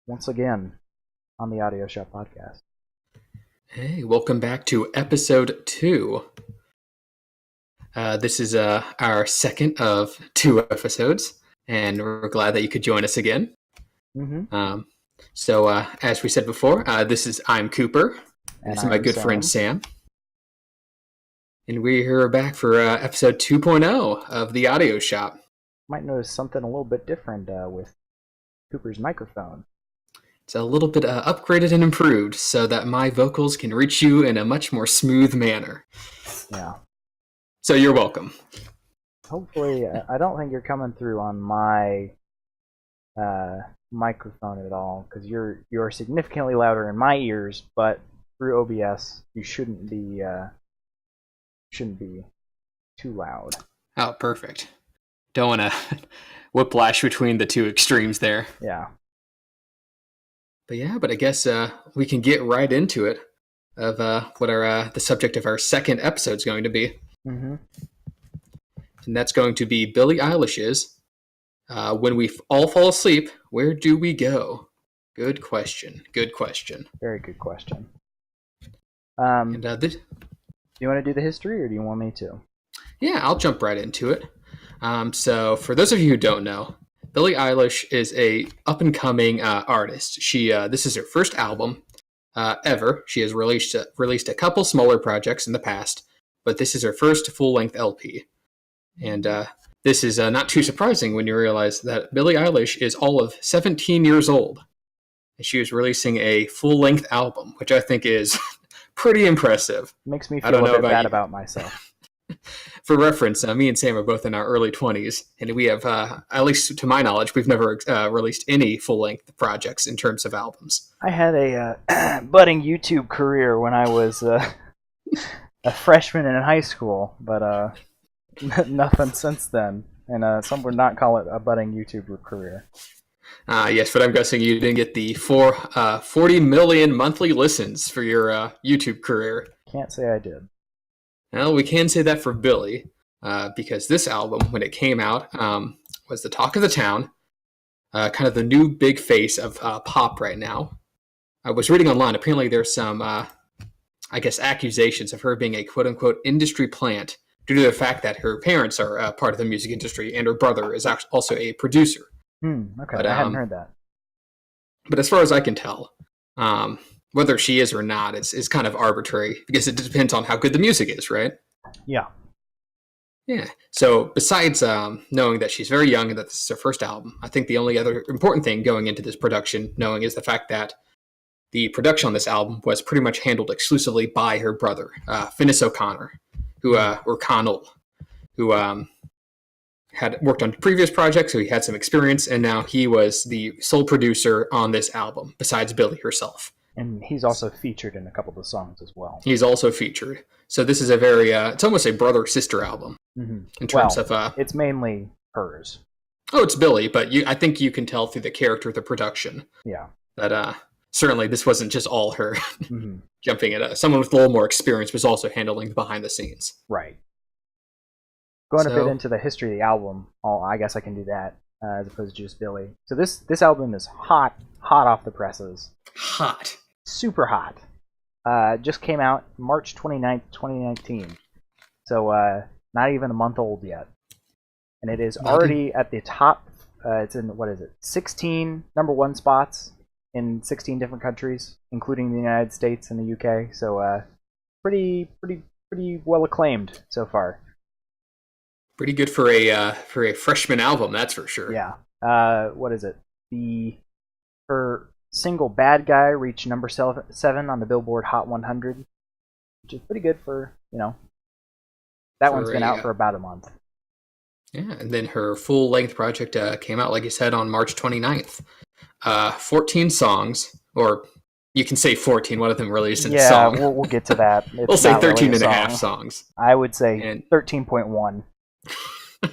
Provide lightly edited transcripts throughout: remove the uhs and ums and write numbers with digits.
once again on the Audio Shop podcast. Hey, welcome back to episode 2. This is our second of 2 episodes, and we're glad that you could join us again. Mm-hmm. As we said before, I'm Cooper, and this is my good friend Sam. And we're back for episode 2.0 of the Audio Shop. Might notice something a little bit different with Cooper's microphone. It's a little bit upgraded and improved so that my vocals can reach you in a much more smooth manner. Yeah. So you're welcome. Hopefully, I don't think you're coming through on my microphone at all, because you're significantly louder in my ears, but through OBS you shouldn't be too loud. Oh, perfect. Don't want to whiplash between the two extremes there. Yeah. But I guess we can get right into it of what the subject of our second episode is going to be. Mm-hmm. And that's going to be Billie Eilish's When We All Fall Asleep, Where Do We Go? Good question. Good question. Very good question. And do you want to do the history, or do you want me to? Yeah, I'll jump right into it. So for those of you who don't know, Billie Eilish is a up-and-coming artist. This is her first album ever. She has released a couple smaller projects in the past, but this is her first full-length LP. And this is not too surprising when you realize that Billie Eilish is all of 17 years old. And she was releasing a full-length album, which I think is pretty impressive. Makes me feel a bit bad about myself. For reference, me and Sam are both in our early 20s, and we have, at least to my knowledge, we've never released any full-length projects in terms of albums. I had a budding YouTube career when I was a freshman in high school, but nothing since then, and some would not call it a budding YouTube career. Yes, but I'm guessing you didn't get the 40 million monthly listens for your YouTube career. Can't say I did. Well, we can say that for Billie, because this album, when it came out, was the talk of the town, kind of the new big face of pop right now. I was reading online, apparently there's some, accusations of her being a quote-unquote industry plant due to the fact that her parents are part of the music industry and her brother is also a producer. Okay, but, I hadn't heard that. But as far as I can tell, whether she is or not is kind of arbitrary because it depends on how good the music is, right? Yeah. Yeah. So besides knowing that she's very young and that this is her first album, I think the only other important thing going into this production knowing is the fact that the production on this album was pretty much handled exclusively by her brother, Finis O'Connor, or Connell, who had worked on previous projects, so he had some experience, and now he was the sole producer on this album, besides Billie herself. And he's also featured in a couple of the songs as well. He's also featured. So this is a very, it's almost a brother-sister album in terms of... it's mainly hers. Oh, it's Billie, but I think you can tell through the character of the production. Yeah. That certainly this wasn't just all her jumping at someone with a little more experience was also handling the behind the scenes. Right. Going a bit into the history of the album, I guess I can do that as opposed to just Billie. So this album is hot off the presses. Hot. Super hot. Just came out March 29th, 2019. So not even a month old yet. And it is already at the top. It's in, 16 number one spots in 16 different countries, including the United States and the UK. So pretty well acclaimed so far. Pretty good for a freshman album, that's for sure. Yeah. Her single "Bad Guy" reached number 7 on the Billboard Hot 100, which is pretty good for that one's been out for about a month. Yeah, and then her full-length project came out, like you said, on March 29th. 14 songs, or you can say 14. One of them released in song. Yeah, we'll get to that. We'll say 13 and a half songs. I would say 13.1. And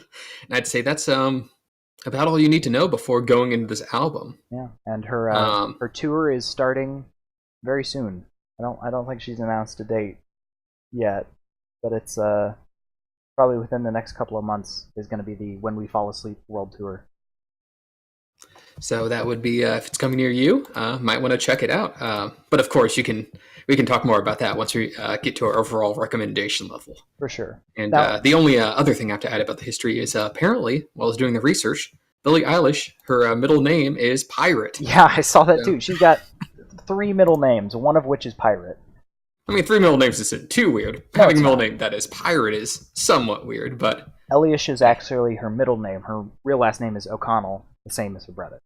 I'd say that's about all you need to know before going into this album. Yeah, and her tour is starting very soon. I don't think she's announced a date yet, but it's probably within the next couple of months is going to be the When We Fall Asleep World Tour. So that would be if it's coming near you, might want to check it out. But of course, we can talk more about that once we get to our overall recommendation level. For sure. And Now, the only other thing I have to add about the history is apparently, while I was doing the research, Billie Eilish, her middle name is Pirate. yeah, I saw that So, too. She's got 3 middle names, one of which is Pirate. I mean, 3 middle names isn't too weird. No, Having it's a middle not. name that is Pirate is somewhat weird, but Eliash is actually her middle name. Her real last name is O'Connell, the same as her brother.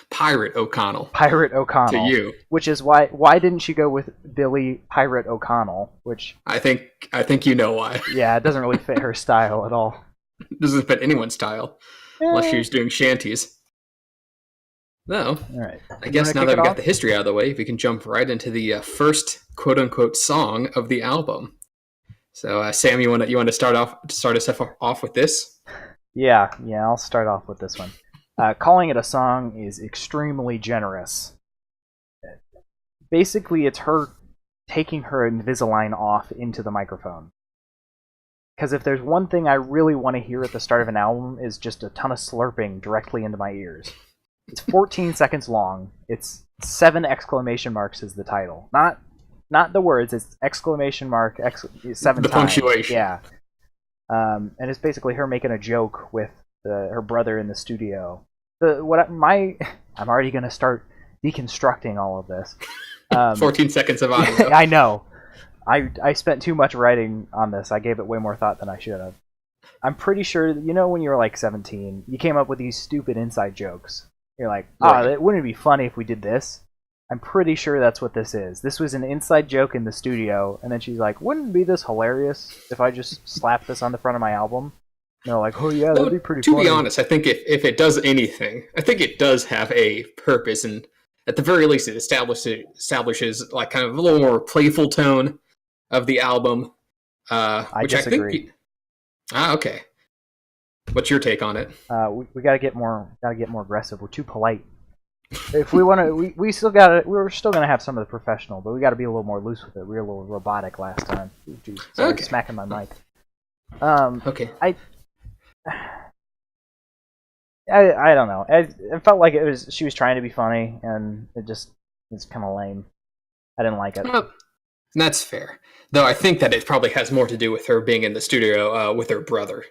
Pirate O'Connell Pirate O'Connell. to you. Which is why didn't she go with Billy Pirate O'Connell? Which, I think you know why. yeah, it doesn't really fit her style at all. It doesn't fit anyone's style unless Eh, she's doing shanties. No, all right. I guess now kick that it we got off? the history out of the way, we can jump right into the first quote unquote song of the album. So, Sam, you want to start us off with this? Yeah, I'll start off with this one. Calling it a song is extremely generous. Basically, it's her taking her Invisalign off into the microphone. Because if there's one thing I really want to hear at the start of an album is just a ton of slurping directly into my ears. It's 14 seconds long. It's 7 exclamation marks is the title. Not the words, it's exclamation mark 7 The times. punctuation. Yeah. And it's basically her making a joke with her brother in the studio. I'm already gonna start deconstructing all of this. 14 seconds of audio. I know. I spent too much writing on this. I gave it way more thought than I should have. I'm pretty sure, when you were like 17, you came up with these stupid inside jokes. You're like, Right. wouldn't it be funny if we did this? I'm pretty sure that's what this is. This was an inside joke in the studio, and then she's like, wouldn't it be this hilarious if I just slapped this on the front of my album? And they're like, oh yeah, that'd be pretty To funny. be honest, I think if it does anything, I think it does have a purpose, and at the very least, it establishes like kind of a little more playful tone of the album. Which disagree. I think. Okay. What's your take on it? We gotta get more aggressive. We're too polite. If we want to, we're still gonna have some of the professional, but we got to be a little more loose with it. We were a little robotic last time. Ooh, geez, sorry, Okay. smacking my mic. Okay. I don't know. It felt like she was trying to be funny, and it's kind of lame. I didn't like it. Well, that's fair. Though I think that it probably has more to do with her being in the studio with her brother,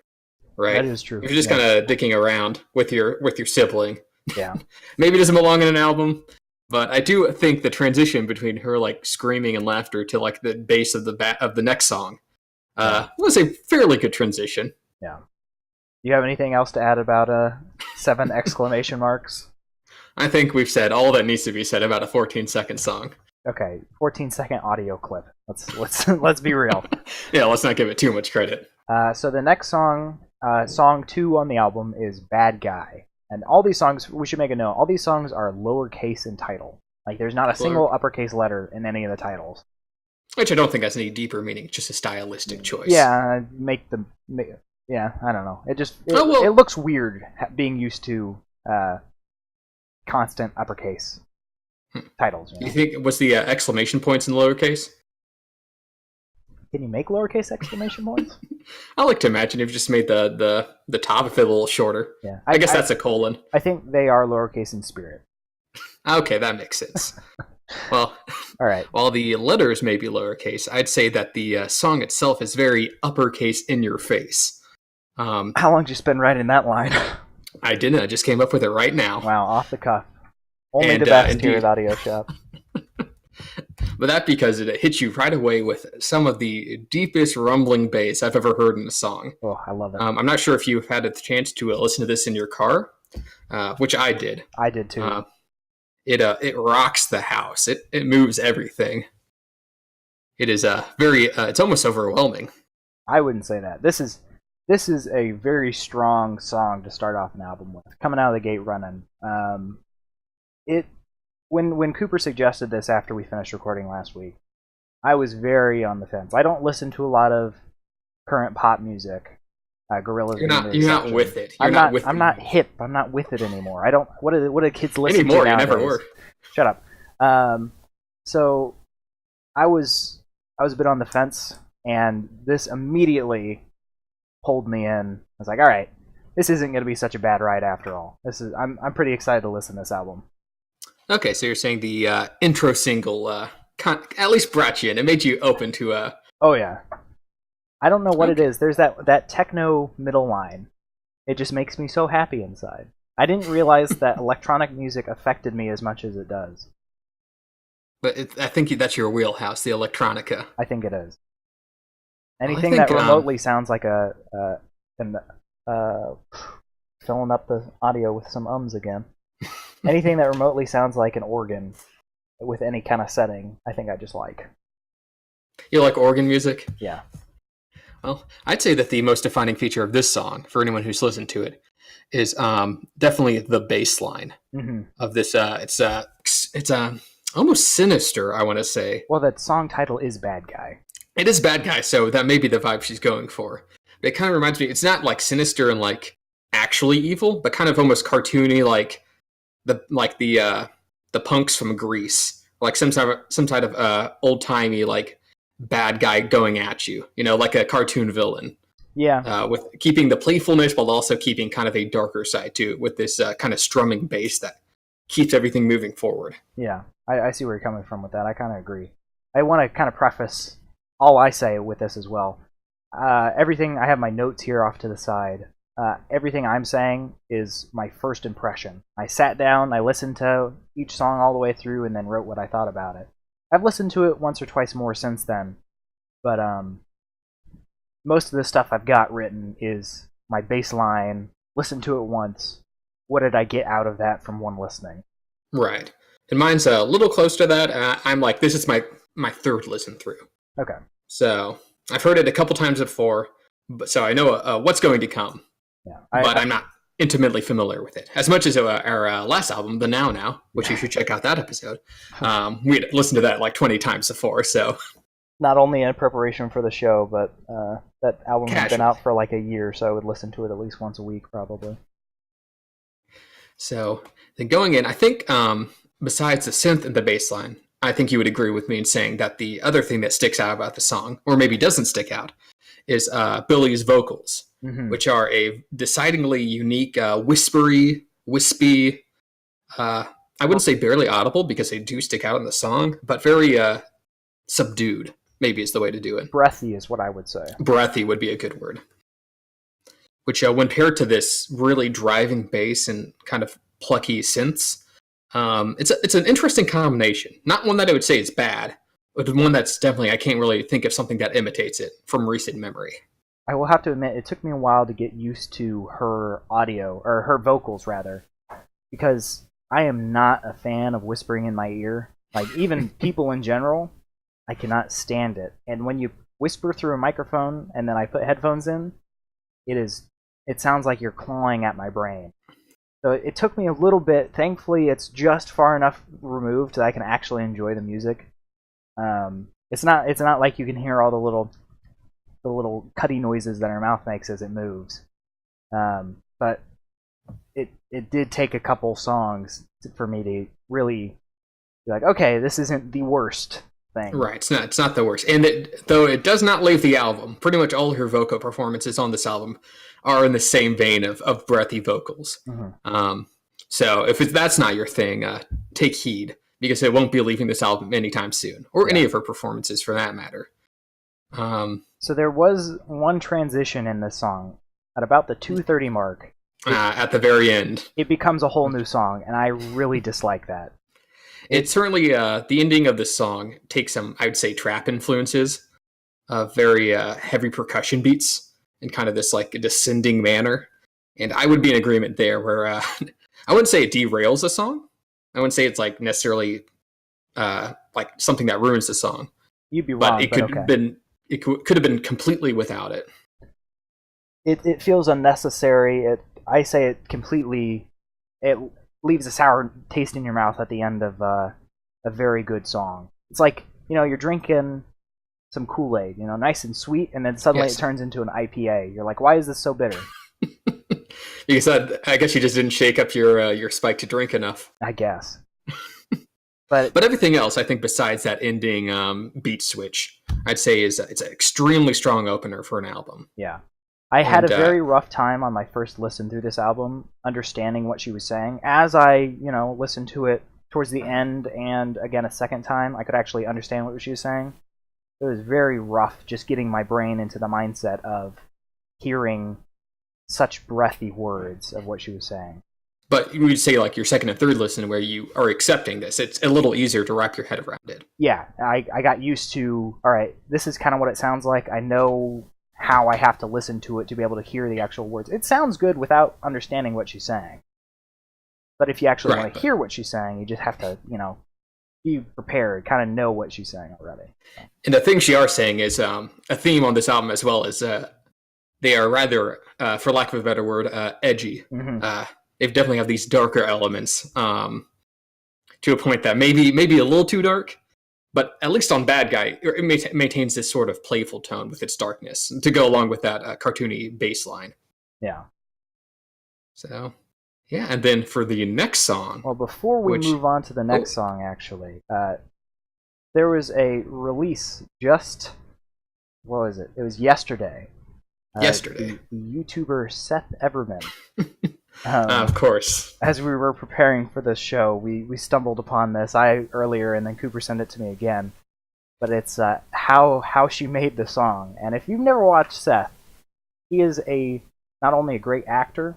right? That is true. If you're just Yeah. kind of dicking around with your sibling, Yeah. maybe it doesn't belong in an album. But I do think the transition between her like screaming and laughter to like the bass of the next song was a fairly good transition. Yeah. You have anything else to add about 7 exclamation marks? I think we've said all that needs to be said about a 14-second song. Okay, 14-second audio clip. Let's be real. Yeah, let's not give it too much credit. So the next song, song 2 on the album, is "Bad Guy," and all these songs, we should make a note. All these songs are lowercase in title. Like, there's not a single uppercase letter in any of the titles. Which I don't think has any deeper meaning, just a stylistic choice. Yeah, yeah, I don't know. It looks weird being used to constant uppercase titles. You think was the exclamation points in lowercase? Can you make lowercase exclamation points? I like to imagine if you just made the top of it a little shorter. Yeah, I guess that's a colon. I think they are lowercase in spirit. Okay, that makes sense. Well, all right. While the letters may be lowercase, I'd say that the song itself is very uppercase in your face. How long did you spend writing that line? I didn't. I just came up with it right now. Wow, off the cuff. Only the best here at Audio Shop. But that because it hits you right away with some of the deepest rumbling bass I've ever heard in a song. Oh, I love it. I'm not sure if you've had a chance to listen to this in your car, which I did. I did too. It rocks the house. It moves everything. It is it's almost overwhelming. I wouldn't say that. This is a very strong song to start off an album with. Coming out of the gate running. When Cooper suggested this after we finished recording last week, I was very on the fence. I don't listen to a lot of current pop music. Gorillaz. You're not with it. I'm not hip. I'm not with it anymore. I don't. What do kids listen anymore, to nowadays? You never were. Shut up. So I was a bit on the fence, and this immediately pulled me in. I was like, all right, this isn't going to be such a bad ride after all. I'm pretty excited to listen to this album. Okay, so you're saying the intro single at least brought you in. It made you open to Oh yeah. I don't know what it is. There's that techno middle line. It just makes me so happy inside. I didn't realize that electronic music affected me as much as it does. But I think that's your wheelhouse, the electronica. I think it is. Anything that remotely sounds like filling up the audio with some ums again. Anything that remotely sounds like an organ with any kind of setting, I think I just like. You like organ music? Yeah. Well, I'd say that the most defining feature of this song, for anyone who's listened to it, is definitely the bass line of this. It's almost sinister, I want to say. Well, that song title is Bad Guy. It is Bad Guy, so that may be the vibe she's going for. But it kind of reminds me, it's not like sinister and like actually evil, but kind of almost cartoony, like the punks from Grease, like some type of old timey like bad guy going at you, like a cartoon villain. Yeah. With keeping the playfulness, but also keeping kind of a darker side to it, with this kind of strumming bass that keeps everything moving forward. Yeah, I see where you're coming from with that. I kind of agree. I want to kind of preface all I say with this as well. Everything, I have my notes here off to the side. Everything I'm saying is my first impression. I sat down, I listened to each song all the way through, and then wrote what I thought about it. I've listened to it once or twice more since then, but most of the stuff I've got written is my baseline, listen to it once, what did I get out of that from one listening? Right. And mine's a little close to that. I'm like, this is my third listen through. Okay. So I've heard it a couple times before, so I know what's going to come. Yeah. I'm not intimately familiar with it. As much as our last album, The Now, which you should check out that episode. We had listened to that like 20 times before, so... Not only in preparation for the show, but that album had been out for like a year, so I would listen to it at least once a week, probably. So, then going in, I think besides the synth and the bass line, I think you would agree with me in saying that the other thing that sticks out about the song, or maybe doesn't stick out, is Billie's vocals, which are a decidedly unique, wispy, I wouldn't say barely audible because they do stick out in the song, but very subdued, maybe is the way to do it. Breathy is what I would say. Breathy would be a good word. Which, when paired to this really driving bass and kind of plucky synths, it's an interesting combination. Not one that I would say is bad, but one that's definitely, I can't really think of something that imitates it from recent memory. I will have to admit, it took me a while to get used to her audio, or her vocals rather, because I am not a fan of whispering in my ear. Like, even people in general, I cannot stand it. And when you whisper through a microphone and then I put headphones in, it sounds like you're clawing at my brain. So it took me a little bit. Thankfully, it's just far enough removed that I can actually enjoy the music. It's not like you can hear all the little cutty noises that her mouth makes as it moves. But it did take a couple songs for me to really be like, okay, this isn't the worst thing. Right, it's not the worst. And though it does not leave the album, pretty much all her vocal performances on this album are in the same vein of breathy vocals. So if that's not your thing, take heed, because it won't be leaving this album anytime soon, or any of her performances for that matter. So there was one transition in this song at about the 2:30 mark. At the very end, it becomes a whole new song, and I really dislike that. It's certainly the ending of the song takes some, I would say, trap influences, very heavy percussion beats in kind of this like descending manner, and I would be in agreement there. Where I wouldn't say it derails the song. I wouldn't say it's like necessarily like something that ruins the song. You'd be wrong, but it could have been. It could have been completely without it. It feels unnecessary. I say it completely. It leaves a sour taste in your mouth at the end of a very good song. It's like, you're drinking some Kool-Aid, nice and sweet, and then suddenly it turns into an IPA. You're like, why is this so bitter? Because I guess you just didn't shake up your spike to drink enough. I guess. But everything else, I think, besides that ending beat switch, I'd say it's an extremely strong opener for an album. Yeah. I had a And very rough time on my first listen through this album, understanding what she was saying. As I, listened to it towards the end and again a second time, I could actually understand what she was saying. It was very rough just getting my brain into the mindset of hearing such breathy words of what she was saying. but you would say like your second and third listen where you are accepting this, it's a little easier to wrap your head around it. Yeah, I got used to, all right, this is kind of what it sounds like. I know how I have to listen to it to be able to hear the actual words. It sounds good without understanding what she's saying. But if you actually want to hear what she's saying, you just have to, be prepared, kind of know what she's saying already. And the thing she are saying is a theme on this album as well is they are rather, for lack of a better word, edgy. Mm-hmm. They definitely have these darker elements to a point that maybe a little too dark. But at least on Bad Guy, it maintains this sort of playful tone with its darkness to go along with that cartoony bass line. Yeah. So, yeah. And then for the next song... Well, before we move on to the next song, actually, there was a release just... What was it? It was yesterday. Yesterday. The YouTuber Seth Everman. Of course. As we were preparing for this show, we stumbled upon this earlier, and then Cooper sent it to me again. But it's how she made the song. And if you've never watched Seth, he is not only a great actor,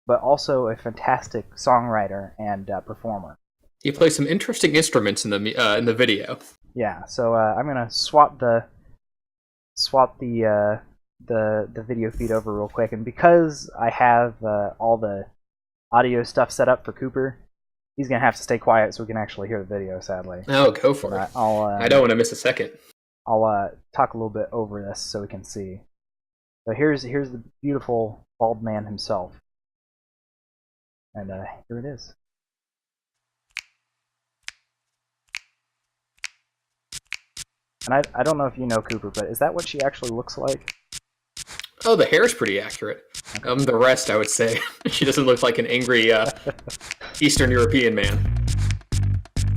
but also a fantastic songwriter and performer. He plays some interesting instruments in the video. Yeah, so I'm gonna swap the video feed over real quick, and because I have all the audio stuff set up for Cooper, he's gonna have to stay quiet so we can actually hear the video. Sadly. Oh, go for it! I don't want to miss a second. I'll talk a little bit over this so we can see. So here's the beautiful bald man himself, and here it is. And I don't know if you know Cooper, but is that what she actually looks like? Oh, the hair's pretty accurate. The rest, I would say. She doesn't look like an angry Eastern European man.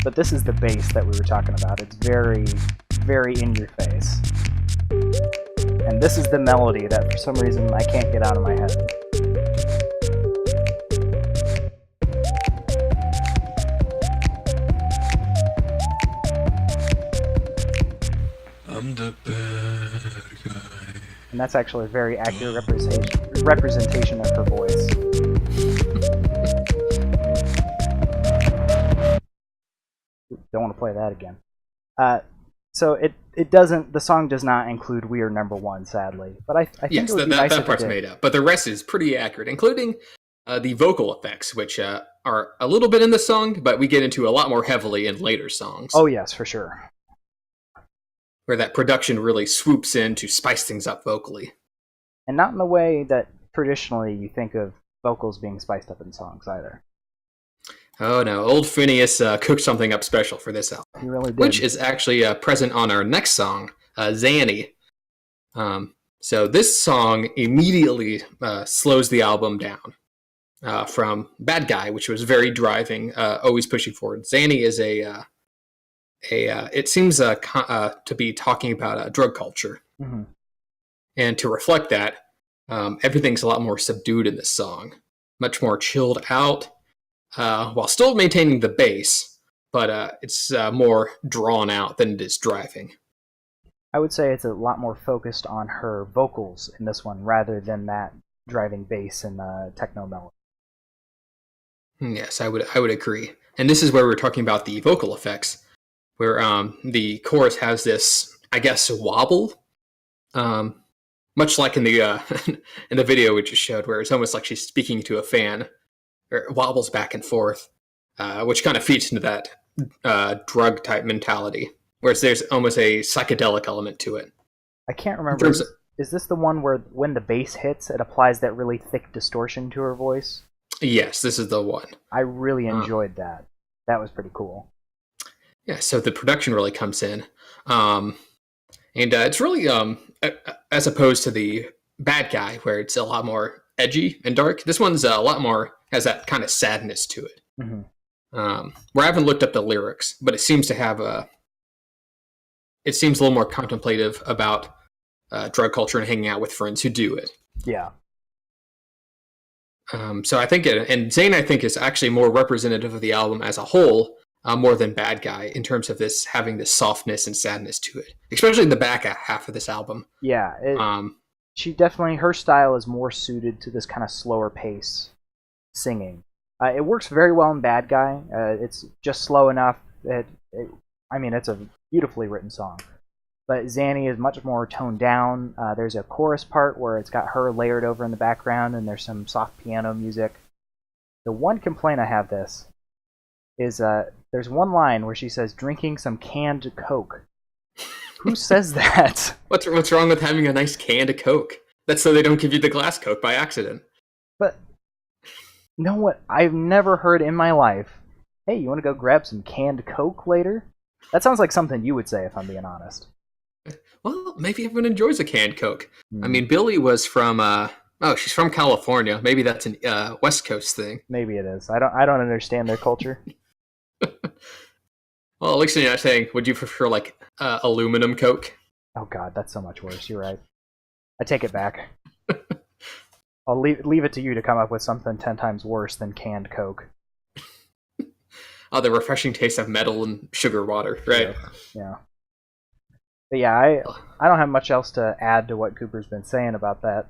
But this is the bass that we were talking about. It's very, very in your face. And this is the melody that for some reason I can't get out of my head. I'm the bad guy. And that's actually a very accurate representation of her voice. Don't want to play that again. So it doesn't. The song does not include "We Are Number One," sadly. But I think yes, it would be nice that part's made up. But the rest is pretty accurate, including the vocal effects, which are a little bit in the song, but we get into a lot more heavily in later songs. Oh yes, for sure. Where that production really swoops in to spice things up vocally. And not in the way that traditionally you think of vocals being spiced up in songs either. Oh no, old Phineas cooked something up special for this album. He really did. Which is actually present on our next song, Zanny. So this song immediately slows the album down from Bad Guy, which was very driving, always pushing forward. Zanny is it seems to be talking about drug culture. Mm-hmm. And to reflect that, everything's a lot more subdued in this song. Much more chilled out, while still maintaining the bass, but it's more drawn out than it is driving. I would say it's a lot more focused on her vocals in this one, rather than that driving bass and techno melody. Yes, I would agree. And this is where we're talking about the vocal effects, where the chorus has this, I guess, wobble, much like in the in the video we just showed, where it's almost like she's speaking to a fan, or it wobbles back and forth, which kind of feeds into that drug type mentality, whereas there's almost a psychedelic element to it. I can't remember. Is this the one where when the bass hits, it applies that really thick distortion to her voice? Yes, this is the one. I really enjoyed that. That was pretty cool. Yeah, so the production really comes in. And it's really, as opposed to the Bad Guy, where it's a lot more edgy and dark, this one's a lot more, has that kind of sadness to it. Mm-hmm. Where I haven't looked up the lyrics, but it seems to have it seems a little more contemplative about drug culture and hanging out with friends who do it. Yeah. So I think, and Zayn, I think, is actually more representative of the album as a whole, more than Bad Guy in terms of this having this softness and sadness to it, especially the back half of this album. Yeah. Um, She definitely, her style is more suited to this kind of slower pace singing. It works very well in Bad Guy. It's just slow enough. I mean, it's a beautifully written song. But Zanny is much more toned down. There's a chorus part where it's got her layered over in the background, and there's some soft piano music. The one complaint I have this is there's one line where she says, drinking some canned Coke. Who says that? what's wrong with having a nice can of Coke? That's so they don't give you the glass Coke by accident. But you know what? I've never heard in my life, hey, you want to go grab some canned Coke later? That sounds like something you would say, if I'm being honest. Well, maybe everyone enjoys a canned Coke. I mean, Billie was from, she's from California. Maybe that's a West Coast thing. Maybe it is. I don't understand their culture. Well, at least you're not saying, would you prefer, like, aluminum Coke? Oh god, that's so much worse. You're right. I take it back. I'll leave it to you to come up with something 10 times worse than canned Coke. Oh, the refreshing taste of metal and sugar water, right? Yeah. But yeah, I don't have much else to add to what Cooper's been saying about that.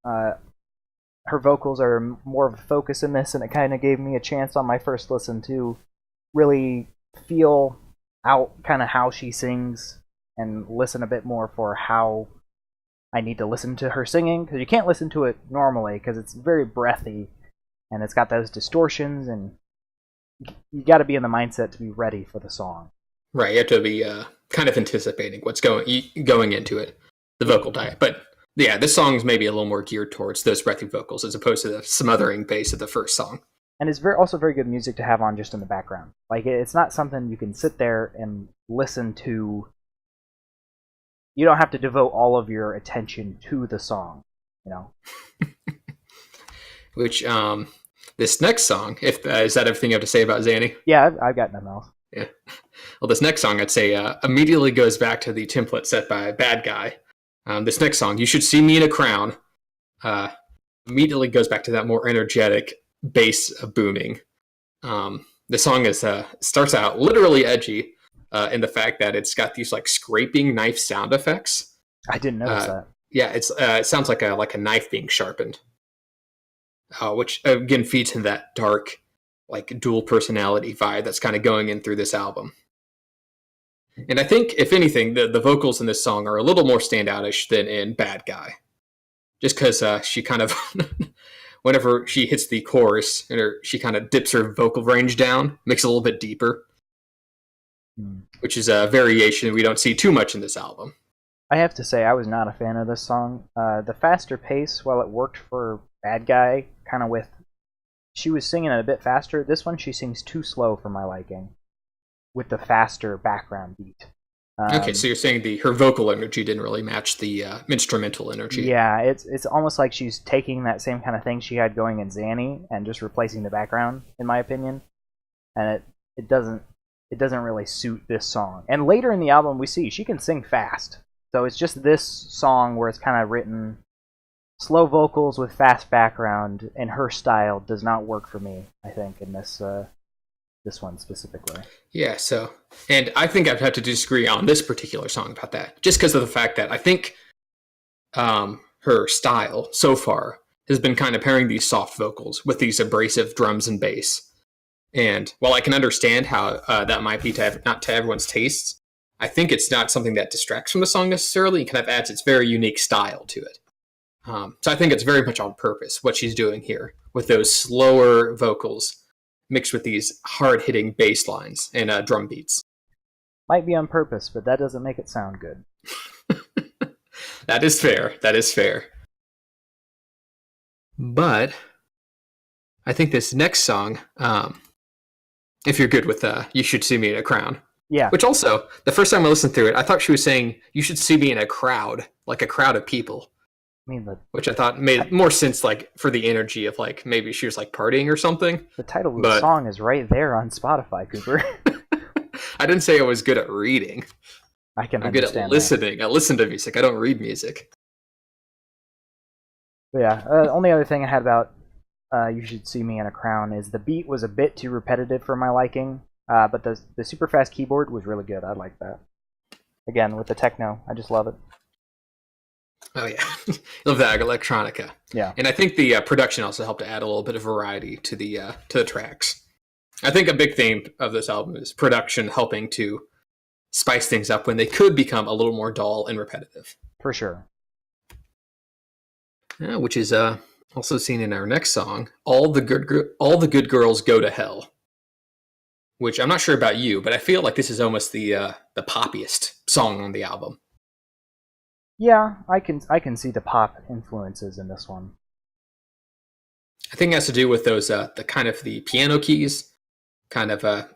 Her vocals are more of a focus in this, and it kind of gave me a chance on my first listen to really feel out kind of how she sings and listen a bit more for how I need to listen to her singing, because you can't listen to it normally because it's very breathy and it's got those distortions, and you got to be in the mindset to be ready for the song. Right, you have to be kind of anticipating what's going into it, the vocal diet. But yeah, this song's maybe a little more geared towards those breathy vocals as opposed to the smothering bass of the first song. And it's also very good music to have on just in the background. Like, it's not something you can sit there and listen to. You don't have to devote all of your attention to the song, you know? Which, this next song, is that everything you have to say about Zanny? Yeah, I've got nothing else. Yeah. Well, this next song, I'd say, immediately goes back to the template set by Bad Guy. This next song, You Should See Me in a Crown, immediately goes back to that more energetic bass booming. The song starts out literally edgy in the fact that it's got these like scraping knife sound effects. I didn't notice that. Yeah, it sounds like a knife being sharpened, which again feeds into that dark, like dual personality vibe that's kind of going in through this album. And I think, if anything, the vocals in this song are a little more standoutish than in Bad Guy. Just because she kind of, whenever she hits the chorus, she kind of dips her vocal range down, makes it a little bit deeper, which is a variation we don't see too much in this album. I have to say, I was not a fan of this song. The faster pace, while it worked for Bad Guy, kind of she was singing it a bit faster. This one, she sings too slow for my liking, with the faster background beat. Okay, so you're saying her vocal energy didn't really match the instrumental energy. Yeah, it's almost like she's taking that same kind of thing she had going in Zanny and just replacing the background, in my opinion. And it doesn't really suit this song. And later in the album, we see she can sing fast. So it's just this song where it's kind of written slow vocals with fast background, and her style does not work for me, I think, in this one specifically. Yeah, so, and I think I'd have to disagree on this particular song about that, just because of the fact that I think her style so far has been kind of pairing these soft vocals with these abrasive drums and bass. And while I can understand how that might be not to everyone's tastes, I think it's not something that distracts from the song necessarily. It kind of adds its very unique style to it. So I think it's very much on purpose what she's doing here with those slower vocals mixed with these hard-hitting bass lines and drum beats. Might be on purpose, but that doesn't make it sound good. That is fair. That is fair. But I think this next song, if you're good with You Should See Me in a Crown. Yeah. Which also, the first time I listened through it, I thought she was saying, you should see me in a crowd, like a crowd of people. I mean, which I thought made more sense, like, for the energy of, like, maybe she was, like, partying or something. The title of the song is right there on Spotify, Cooper. I didn't say I was good at reading. I'm good at listening. I listen to music. I don't read music. But yeah, only other thing I had about You Should See Me in a Crown is the beat was a bit too repetitive for my liking, but the super fast keyboard was really good. I like that. Again, with the techno, I just love it. Oh yeah, love that electronica. Yeah, And I think the production also helped to add a little bit of variety to the tracks. I think a big theme of this album is production helping to spice things up when they could become a little more dull and repetitive. for sure. Yeah, which is also seen in our next song, all the good girls go to hell. Which I'm not sure about you, but I feel like this is almost the poppiest song on the album. Yeah, I can see the pop influences in this one. I think it has to do with those the kind of the piano keys, kind of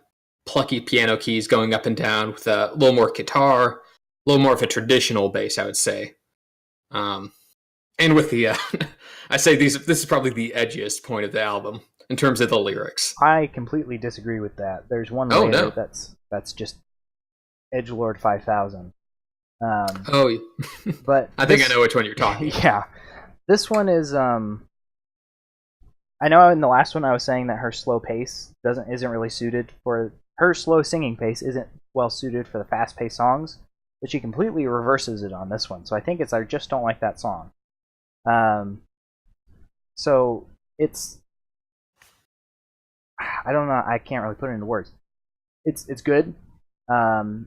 plucky piano keys going up and down with a little more guitar, a little more of a traditional bass, I would say. And with the, I say this is probably the edgiest point of the album in terms of the lyrics. I completely disagree with that. There's one Oh, layer no. that's just Edgelord 5000. Oh, But I think I know which one you're talking about. Yeah, this one is. I know in the last one I was saying that her slow pace isn't really suited for her slow singing pace isn't well suited for the fast paced songs, but she completely reverses it on this one. So I think it's I just don't like that song. So it's I don't know. I can't really put it into words. It's good. The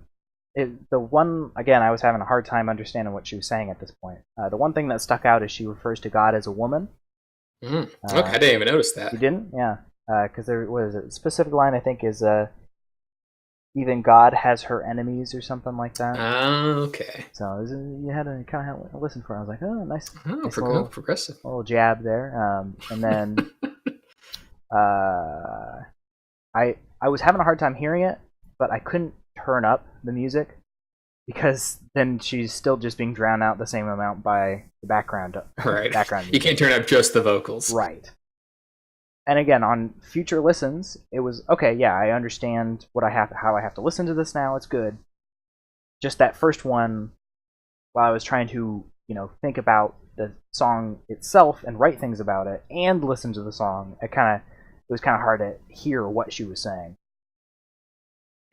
one again, I was having a hard time understanding what she was saying at this point. The one thing that stuck out is she refers to God as a woman. Okay, I didn't even notice that. You didn't? Yeah, because there was a specific line I think is even God has her enemies or something like that. Okay. So you had to kind of listen for it. I was like, oh, nice, nice Progressive. little jab there. And then I was having a hard time hearing it, but I couldn't turn up the music because then she's still just being drowned out the same amount by the background. Right. Background music. You can't turn up just the vocals. Right. And again, on future listens, it was okay. Yeah, I understand how I have to listen to this now. It's good. Just that first one, while I was trying to, think about the song itself and write things about it and listen to the song, it was kind of hard to hear what she was saying.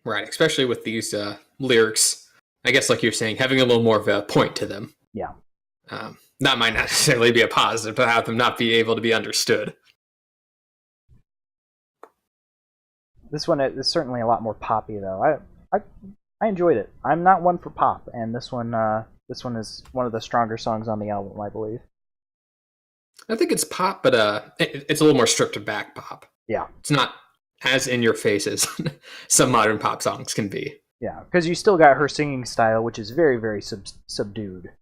Right, especially with these lyrics. I guess, like you're saying, having a little more of a point to them. Yeah. That might not necessarily be a positive, but have them not be able to be understood. This one is certainly a lot more poppy, though. I enjoyed it. I'm not one for pop, and this one is one of the stronger songs on the album, I believe. I think it's pop, but it's a little more stripped back pop. Yeah. It's not as in your face as some modern pop songs can be. Yeah, because you still got her singing style, which is very, very subdued.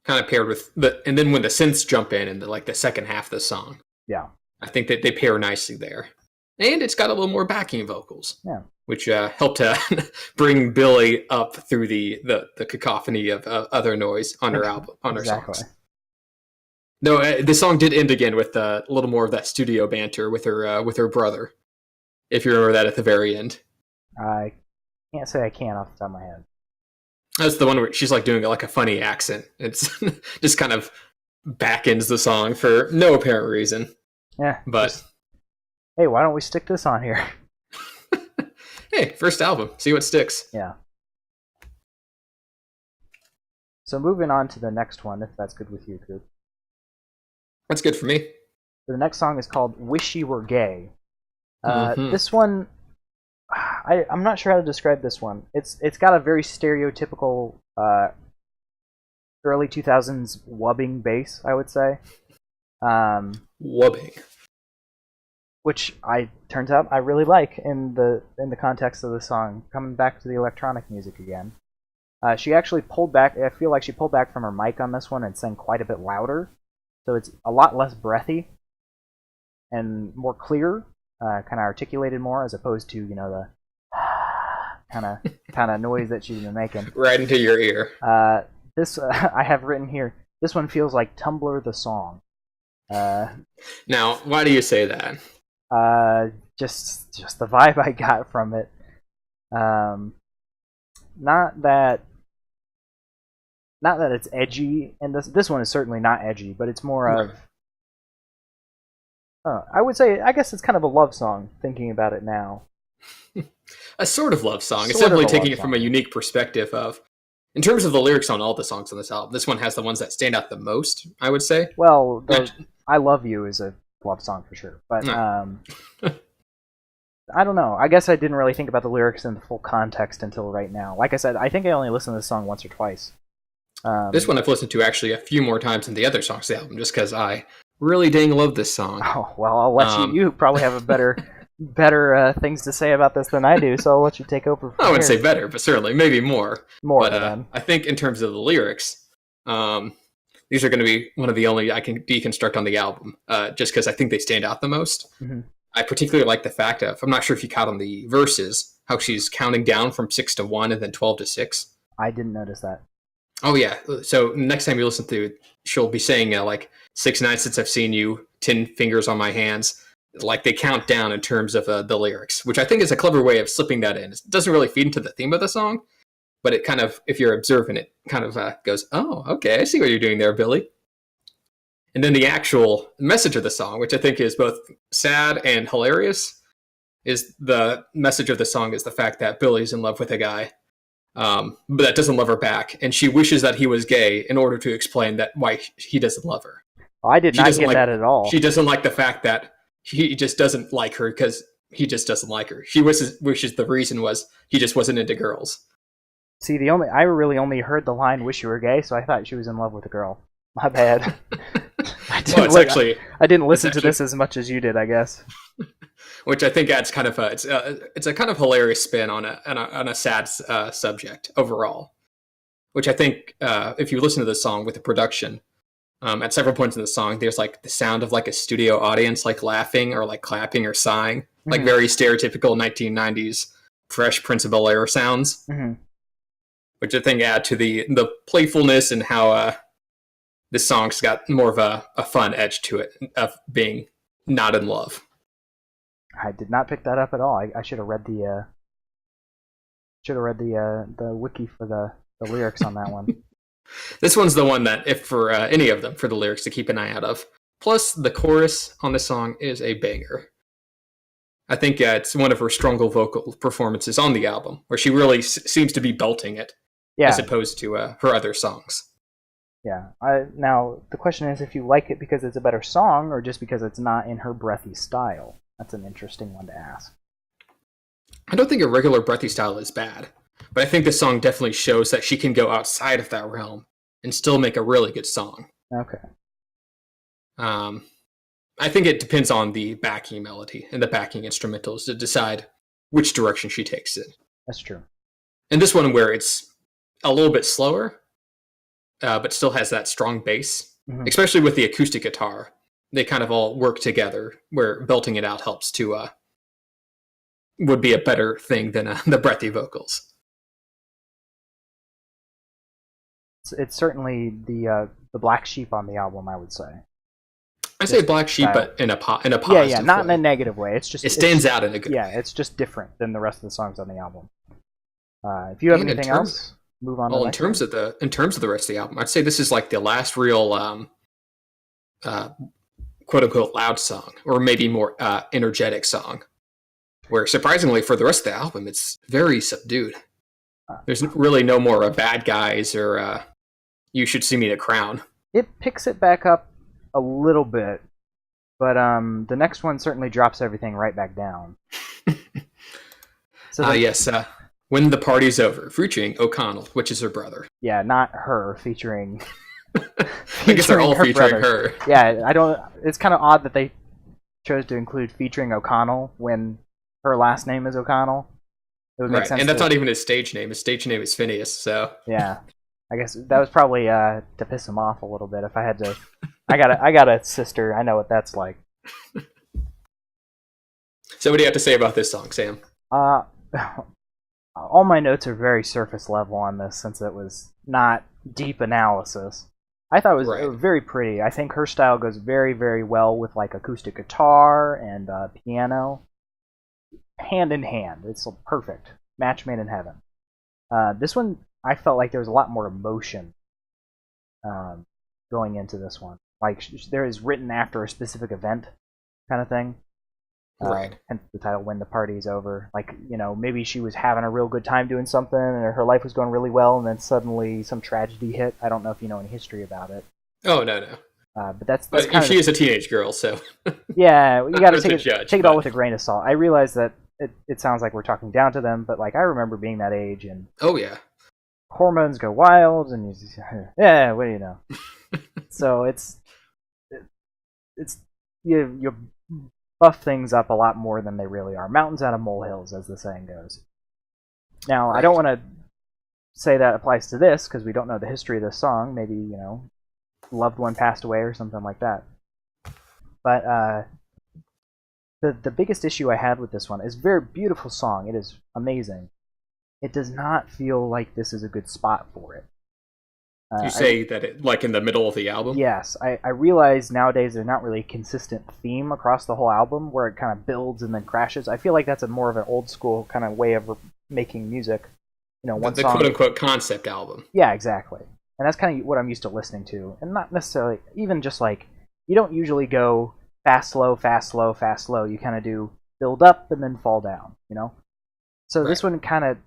Kind of paired with and then when the synths jump in the second half of the song. Yeah. I think that they pair nicely there. And it's got a little more backing vocals. Yeah. Which help to bring Billie up through the cacophony of other noise on her album, on her songs. No, the song did end again with a little more of that studio banter with her brother. If you remember that at the very end. I can't say I can off the top of my head. That's the one where she's like doing like a funny accent. It's just kind of back ends the song for no apparent reason. Yeah. But hey, why don't we stick this on here? Hey, first album. See what sticks. Yeah. So moving on to the next one, if that's good with you, Coop. That's good for me. The next song is called Wish You Were Gay. Mm-hmm. This one, I'm not sure how to describe this one. It's got a very stereotypical early 2000s wubbing bass, I would say. Wubbing. Which turns out I really like in the context of the song. Coming back to the electronic music again. She actually pulled back. I feel like she pulled back from her mic on this one and sang quite a bit louder, so it's a lot less breathy and more clear, kind of articulated more, as opposed to the kind of noise that she's been making. Right into your ear. This I have written here. This one feels like Tumblr the song. Now, why do you say that? Just the vibe I got from it. Not that not that it's edgy, and this one is certainly not edgy, but it's more of I would say, I guess it's kind of a love song, thinking about it now. A sort of love song. It's Sort of definitely a taking love it from a song. unique perspective of, in terms of the lyrics on all the songs on this album, this one has the ones that stand out the most, I would say. Well, Not- I Love You is a love song for sure, but No. I don't know. I guess I didn't really think about the lyrics in the full context until right now. Like I said, I think I only listened to this song once or twice. This one I've listened to actually a few more times than the other songs on the album, just because I really dang love this song. Oh, well, I'll let you. You probably have a better things to say about this than I do, so I'll let you take over. I wouldn't say better, but certainly maybe more. more. But Than I think in terms of the lyrics, these are going to be one of the only I can deconstruct on the album, just because I think they stand out the most. Mhm. I particularly like the fact of, I'm not sure if you caught on the verses, how she's counting down from 6 to 1 and then 12 to 6. I didn't notice that. Oh, yeah. So next time you listen to it, she'll be saying, like, 6 nights since I've seen you, 10 fingers on my hands. Like, they count down in terms of the lyrics, which I think is a clever way of slipping that in. It doesn't really feed into the theme of the song, but it kind of, if you're observant, it kind of goes, oh, okay, I see what you're doing there, Billy. And then the actual message of the song, which I think is both sad and hilarious, is the message of the song is the fact that Billy's in love with a guy, but that doesn't love her back, and she wishes that he was gay in order to explain that why he doesn't love her. I did She not doesn't get like- that at all. She doesn't like the fact that he just doesn't like her because he just doesn't like her. She wishes the reason was he just wasn't into girls. See, I really only heard the line "Wish you were gay," so I thought she was in love with a girl. My bad. Well, it's actually, I didn't listen it's to this as much as you did, I guess. which I think adds kind of it's a kind of hilarious spin on a sad subject overall. Which I think if you listen to the song with the production, at several points in the song, there's like the sound of like a studio audience like laughing or like clapping or sighing, like Mhm. very stereotypical 1990s Fresh Prince of Bel-Air sounds, Mhm. which I think add to the playfulness and how this song's got more of a fun edge to it of being not in love. I did not pick that up at all. I should have read the wiki for the lyrics on that one. This one's the one that, if for any of them, for the lyrics to keep an eye out of. Plus, the chorus on this song is a banger. I think it's one of her stronger vocal performances on the album, where she really seems to be belting it, Yeah, as opposed to her other songs. yeah. Now the question is if you like it because it's a better song or just because it's not in her breathy style. That's an interesting one to ask. I don't think a regular breathy style is bad, but I think this song definitely shows that she can go outside of that realm and still make a really good song. Okay. I think it depends on the backing melody and the backing instrumentals to decide which direction she takes it. That's true. And this one, where it's a little bit slower, but still has that strong bass, Mhm. especially with the acoustic guitar, they kind of all work together, where belting it out helps to would be a better thing than the breathy vocals. It's certainly the black sheep on the album, I would say. I say black sheep, style. but in a positive Yeah, not way. in a negative way. It's just It stands out in a good Yeah, way. it's just different than the rest of the songs on the album. If you have And in anything terms- else, move on. Well, to in terms of the rest of the album, I'd say this is like the last real quote unquote loud song, or maybe more energetic song. Where surprisingly, for the rest of the album, it's very subdued. There's really no more bad guys or you should see me the crown. It picks it back up a little bit, but the next one certainly drops everything right back down. So Yes, When the Party's Over, featuring O'Connell, which is her brother. yeah, not her featuring. I guess they're all featuring brother. her. Yeah, I don't. It's kind of odd that they chose to include featuring O'Connell when her last name is O'Connell. It would make Right, sense. and that's to- not even his stage name. His stage name is Phineas, so... Yeah, I guess that was probably to piss him off a little bit. If I had to, I got a sister. I know what that's like. So what do you have to say about this song, Sam? All my notes are very surface level on this, since it was not deep analysis. I thought it was very pretty. I think her style goes very, very well with like acoustic guitar and piano, hand in hand. It's perfect match made in heaven. This one, I felt like there was a lot more emotion going into this one. Like there is written after a specific event, kind of thing. Right. Hence the title "When the Party's Over." Like maybe she was having a real good time doing something, and her life was going really well, and then suddenly some tragedy hit. I don't know if you know any history about it. Oh no. But that's But kind she is a teenage girl, so yeah, you got to take it all but... with a grain of salt. I realize that it sounds like we're talking down to them, but like I remember being that age, and oh yeah, hormones go wild, and you just, yeah, what do you know? So it's you buff things up a lot more than they really are. Mountains out of molehills, as the saying goes. Now, right. I don't want to say that applies to this because we don't know the history of this song. Maybe loved one passed away or something like that. But the biggest issue I had with this one is a very beautiful song. It is amazing. It does not feel like this is a good spot for it. You say that it, like in the middle of the album? Yes. I realize nowadays there's not really a consistent theme across the whole album where it kind of builds and then crashes. I feel like that's more of an old school kind of way of making music. One the song, quote-unquote concept album. Yeah, exactly. And that's kind of what I'm used to listening to. And not necessarily, even just like, you don't usually go fast, slow, fast, slow, fast, slow. You kind of do build up and then fall down, So right. This one kind of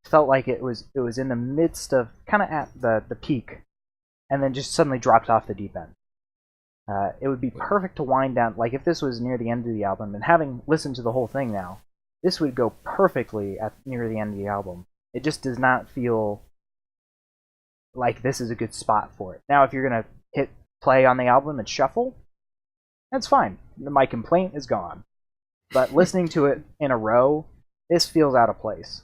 felt like it was in the midst of, kind of at the peak, and then just suddenly dropped off the deep end. It would be perfect to wind down, like if this was near the end of the album, and having listened to the whole thing now, this would go perfectly near the end of the album. It just does not feel like this is a good spot for it. Now, if you're going to hit play on the album and shuffle, that's fine. My complaint is gone. But listening to it in a row, this feels out of place.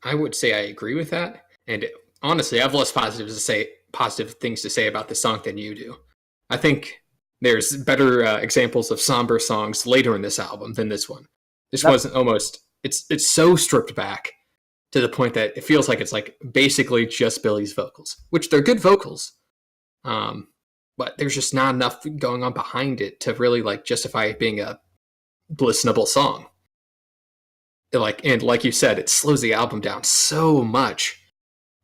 I would say I agree with that. And honestly, I have less positive things to say about the song than you do. I think there's better examples of somber songs later in this album than this one. This wasn't almost... It's so stripped back to the point that it feels like it's like basically just Billie's vocals, which they're good vocals. But there's just not enough going on behind it to really like justify it being a listenable song. And like you said, it slows the album down so much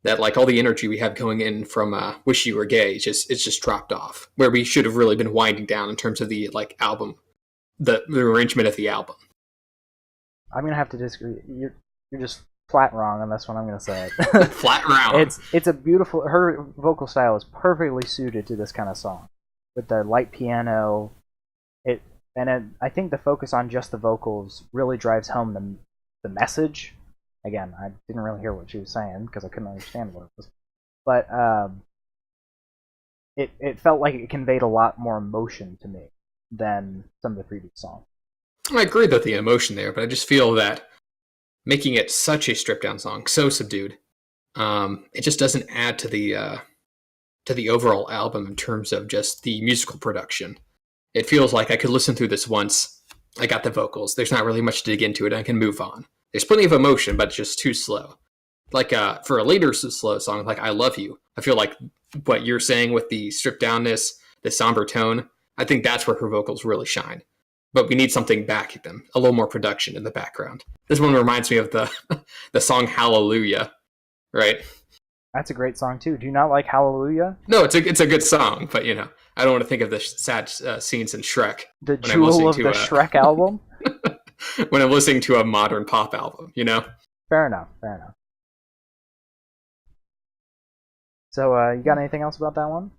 that like all the energy we have going in from "Wish You Were Gay" it's just dropped off. Where we should have really been winding down in terms of the like album, the arrangement of the album. I'm gonna have to disagree. You're just flat wrong on this one. I'm gonna say it. Flat wrong. It's a beautiful. Her vocal style is perfectly suited to this kind of song, with the light piano. I think the focus on just the vocals really drives home the message. Again, I didn't really hear what she was saying because I couldn't understand what it was, but it felt like it conveyed a lot more emotion to me than some of the previous songs. I agree with the emotion there, but I just feel that making it such a stripped down song, so subdued, it just doesn't add to the overall album in terms of just the musical production. It feels like I could listen through this once. I got the vocals. There's not really much to dig into it. I can move on. There's plenty of emotion, but it's just too slow. Like for a later slow song, like "I Love You," I feel like what you're saying with the stripped downness, the somber tone, I think that's where her vocals really shine. But we need something backing them, a little more production in the background. This one reminds me of the song "Hallelujah," right? That's a great song too. Do you not like "Hallelujah"? No, it's a good song, but I don't want to think of the sad scenes in Shrek. The jewel of the Shrek album. When I'm listening to a modern pop album, Fair enough. So, you got anything else about that one?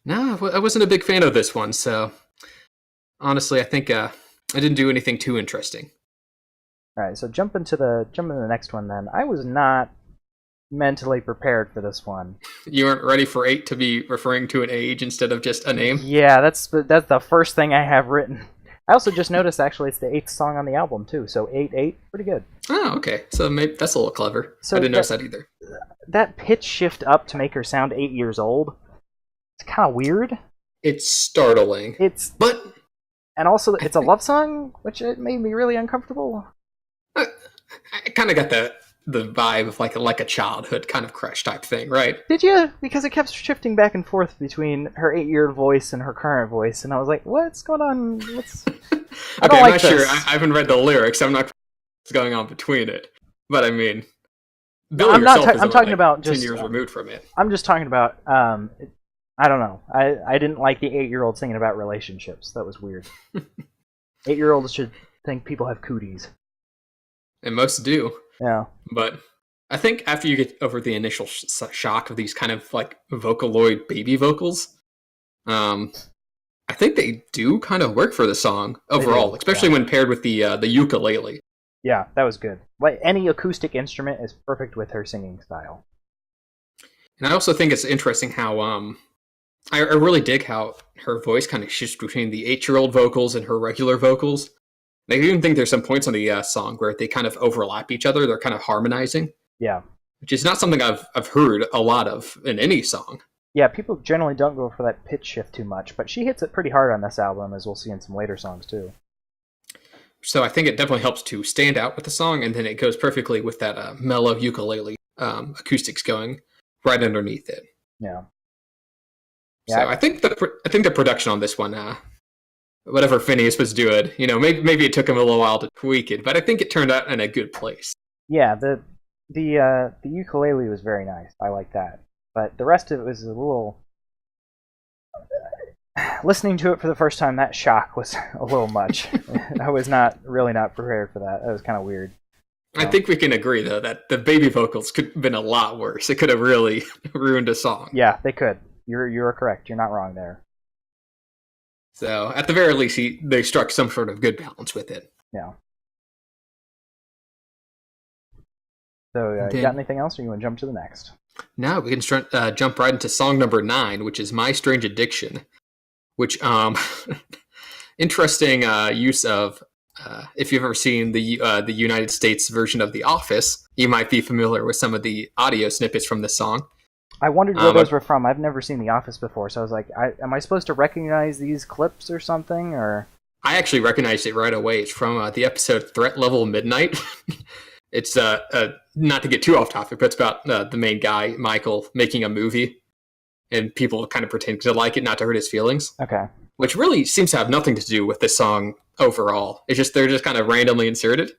No, I wasn't a big fan of this one, so honestly, I think I didn't do anything too interesting. All right, so jump into the next one then. I was not mentally prepared for this one. You weren't ready for 8 to be referring to an age instead of just a name? Yeah, that's the first thing I have written. I also just noticed, actually, it's the 8th song on the album, too. So 8-8, pretty good. Oh, okay. So maybe that's a little clever. So I didn't notice that either. That pitch shift up to make her sound 8 years old, it's kind of weird. It's startling. And also, it's a love song, which it made me really uncomfortable. I kind of got the vibe of like a childhood kind of crush type thing, right? Did you? Because it kept shifting back and forth between her 8-year-old voice and her current voice, and I was like, "What's going on? I'm not sure. I haven't read the lyrics. I'm not sure what's going on between it. But I mean, Billie I'm not. herself is I'm only, talking like, about 10 just. years removed from it. I'm just talking about. I don't know. I didn't like the 8-year-old singing about relationships. That was weird. 8-year-olds should think people have cooties. And most do. Yeah. But I think after you get over the initial shock of these kind of like Vocaloid baby vocals, I think they do kind of work for the song overall, especially when paired with the ukulele. Yeah, that was good. Like any acoustic instrument is perfect with her singing style. And I also think it's interesting how I really dig how her voice kind of shifts between the 8-year-old vocals and her regular vocals. I even think there's some points on the song where they kind of overlap each other. They're kind of harmonizing. Yeah. Which is not something I've heard a lot of in any song. Yeah, people generally don't go for that pitch shift too much, but she hits it pretty hard on this album, as we'll see in some later songs too. So I think it definitely helps to stand out with the song, and then it goes perfectly with that mellow ukulele acoustics going right underneath it. Yeah. So I think the production on this one, whatever Phineas was doing, maybe it took him a little while to tweak it, but I think it turned out in a good place. Yeah, the ukulele was very nice. I like that, but the rest of it was a little. Listening to it for the first time, that shock was a little much. I was not prepared for that. That was kind of weird. I think we can agree, though, that the baby vocals could have been a lot worse. It could have really ruined a song. Yeah, they could. You're correct. You're not wrong there. So, at the very least, they struck some sort of good balance with it. Yeah. So, you got anything else, or you want to jump to the next? No, we can jump right into song number 9, which is My Strange Addiction. Which, interesting use of, if you've ever seen the United States version of The Office, you might be familiar with some of the audio snippets from this song. I wondered where those were from. I've never seen The Office before, so I was like, am I supposed to recognize these clips or something? Or I actually recognized it right away. It's from the episode Threat Level Midnight. It's, not to get too off topic, but it's about the main guy, Michael, making a movie. And people kind of pretend to like it, not to hurt his feelings. Okay. Which really seems to have nothing to do with this song overall. They're just kind of randomly inserted.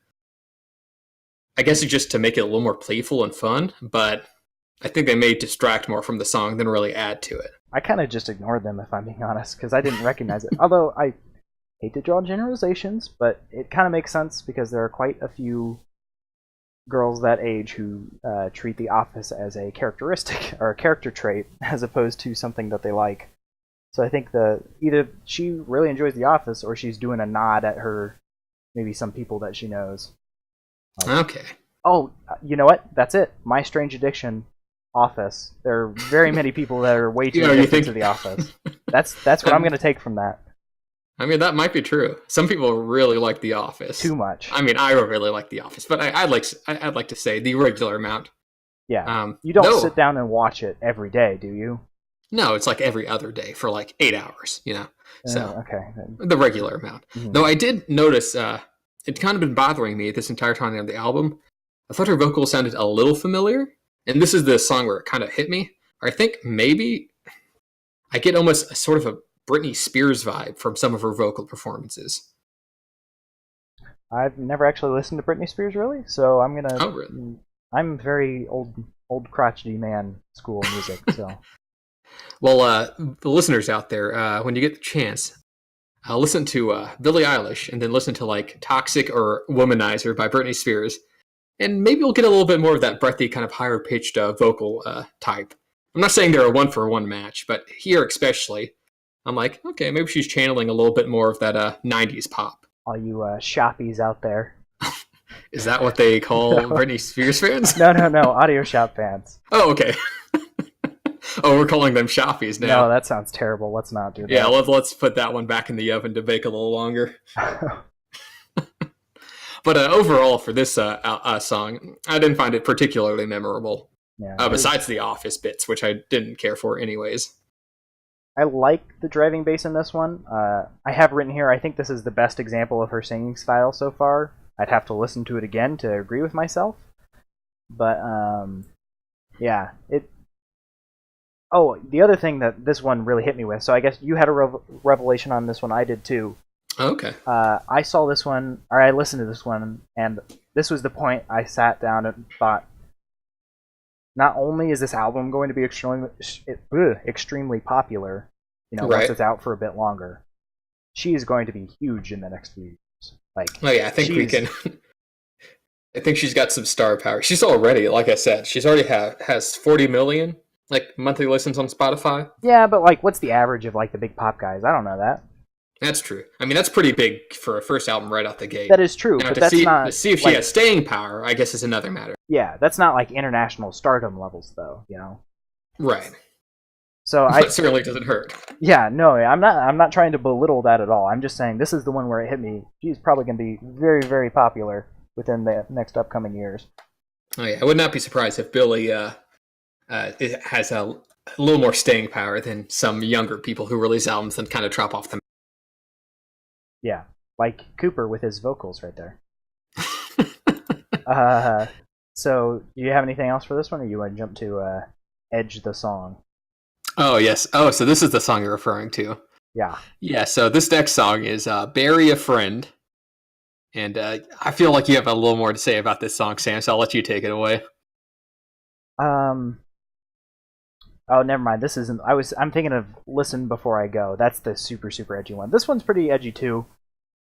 I guess it's just to make it a little more playful and fun, but I think they may distract more from the song than really add to it. I kind of just ignored them, if I'm being honest, because I didn't recognize it. Although I hate to draw generalizations, but it kind of makes sense because there are quite a few girls that age who treat The Office as a characteristic or a character trait as opposed to something that they like. So I think either she really enjoys The Office or she's doing a nod at maybe some people that she knows. Okay. Oh, you know what? That's it. My Strange Addiction, Office. There are very many people that are way too addicted to The Office. That's what I'm going to take from that. I mean, that might be true. Some people really like The Office. Too much. I mean, I really like The Office, but I'd like to say the regular amount. Yeah. You don't sit down and watch it every day, do you? No, it's like every other day for like 8 hours, So, okay. The regular amount. Mm-hmm. Though I did notice it's kind of been bothering me this entire time on the album. I thought her vocals sounded a little familiar, and this is the song where it kind of hit me. Or I think maybe I get almost a sort of a Britney Spears vibe from some of her vocal performances. I've never actually listened to Britney Spears, really, so I'm gonna. Oh, really? I'm very old crotchety man school music, so. Well, the listeners out there, when you get the chance, listen to Billie Eilish, and then listen to like "Toxic" or "Womanizer" by Britney Spears, and maybe we'll get a little bit more of that breathy, kind of higher pitched vocal type. I'm not saying they're a 1-for-1 match, but here especially. I'm like, okay, maybe she's channeling a little bit more of that 90s pop. All you shoppies out there. Is that what they call Britney Spears fans? No, Audio Shop fans. Oh, okay. Oh, we're calling them shoppies now. No, that sounds terrible. Let's not do that. Yeah, let's put that one back in the oven to bake a little longer. But overall, for this song, I didn't find it particularly memorable. Yeah, besides the Office bits, which I didn't care for anyways. I like the driving bass in this one. I have written here, I think this is the best example of her singing style so far. I'd have to listen to it again to agree with myself. But, yeah. Oh, the other thing that this one really hit me with, so I guess you had a revelation on this one, I did too. Okay. I saw this one, or I listened to this one, and this was the point I sat down and thought, not only is this album going to be extremely popular, once Right. it's out for a bit longer, she is going to be huge in the next few years. Like, Oh yeah, I think we she's- can. I think she's got some star power. She's already, like I said, she's already has 40 million monthly listens on Spotify. Yeah, but like, what's the average of like the big pop guys? I don't know that. That's true. I mean, that's pretty big for a first album right out the gate. That is true, Now, but to that's see, not to see if she like, has staying power, I guess is another matter. yeah, that's not like international stardom levels though, Right. So It certainly doesn't hurt. yeah, no, I'm not trying to belittle that at all. I'm just saying this is the one where it hit me. She's probably going to be very, very popular within the next upcoming years. Oh yeah, I would not be surprised if Billie has a little more staying power than some younger people who release albums and kind of drop off the. Yeah, like Cooper with his vocals right there. So, do you have anything else for this one, or you want to jump to Edge the Song? Oh yes. Oh, so this is the song you're referring to. Yeah. Yeah. So this next song is "Bury a Friend," and I feel like you have a little more to say about this song, Sam. So I'll let you take it away. Oh, never mind. This isn't. I'm thinking of "Listen Before I Go." That's the super, super edgy one. This one's pretty edgy too.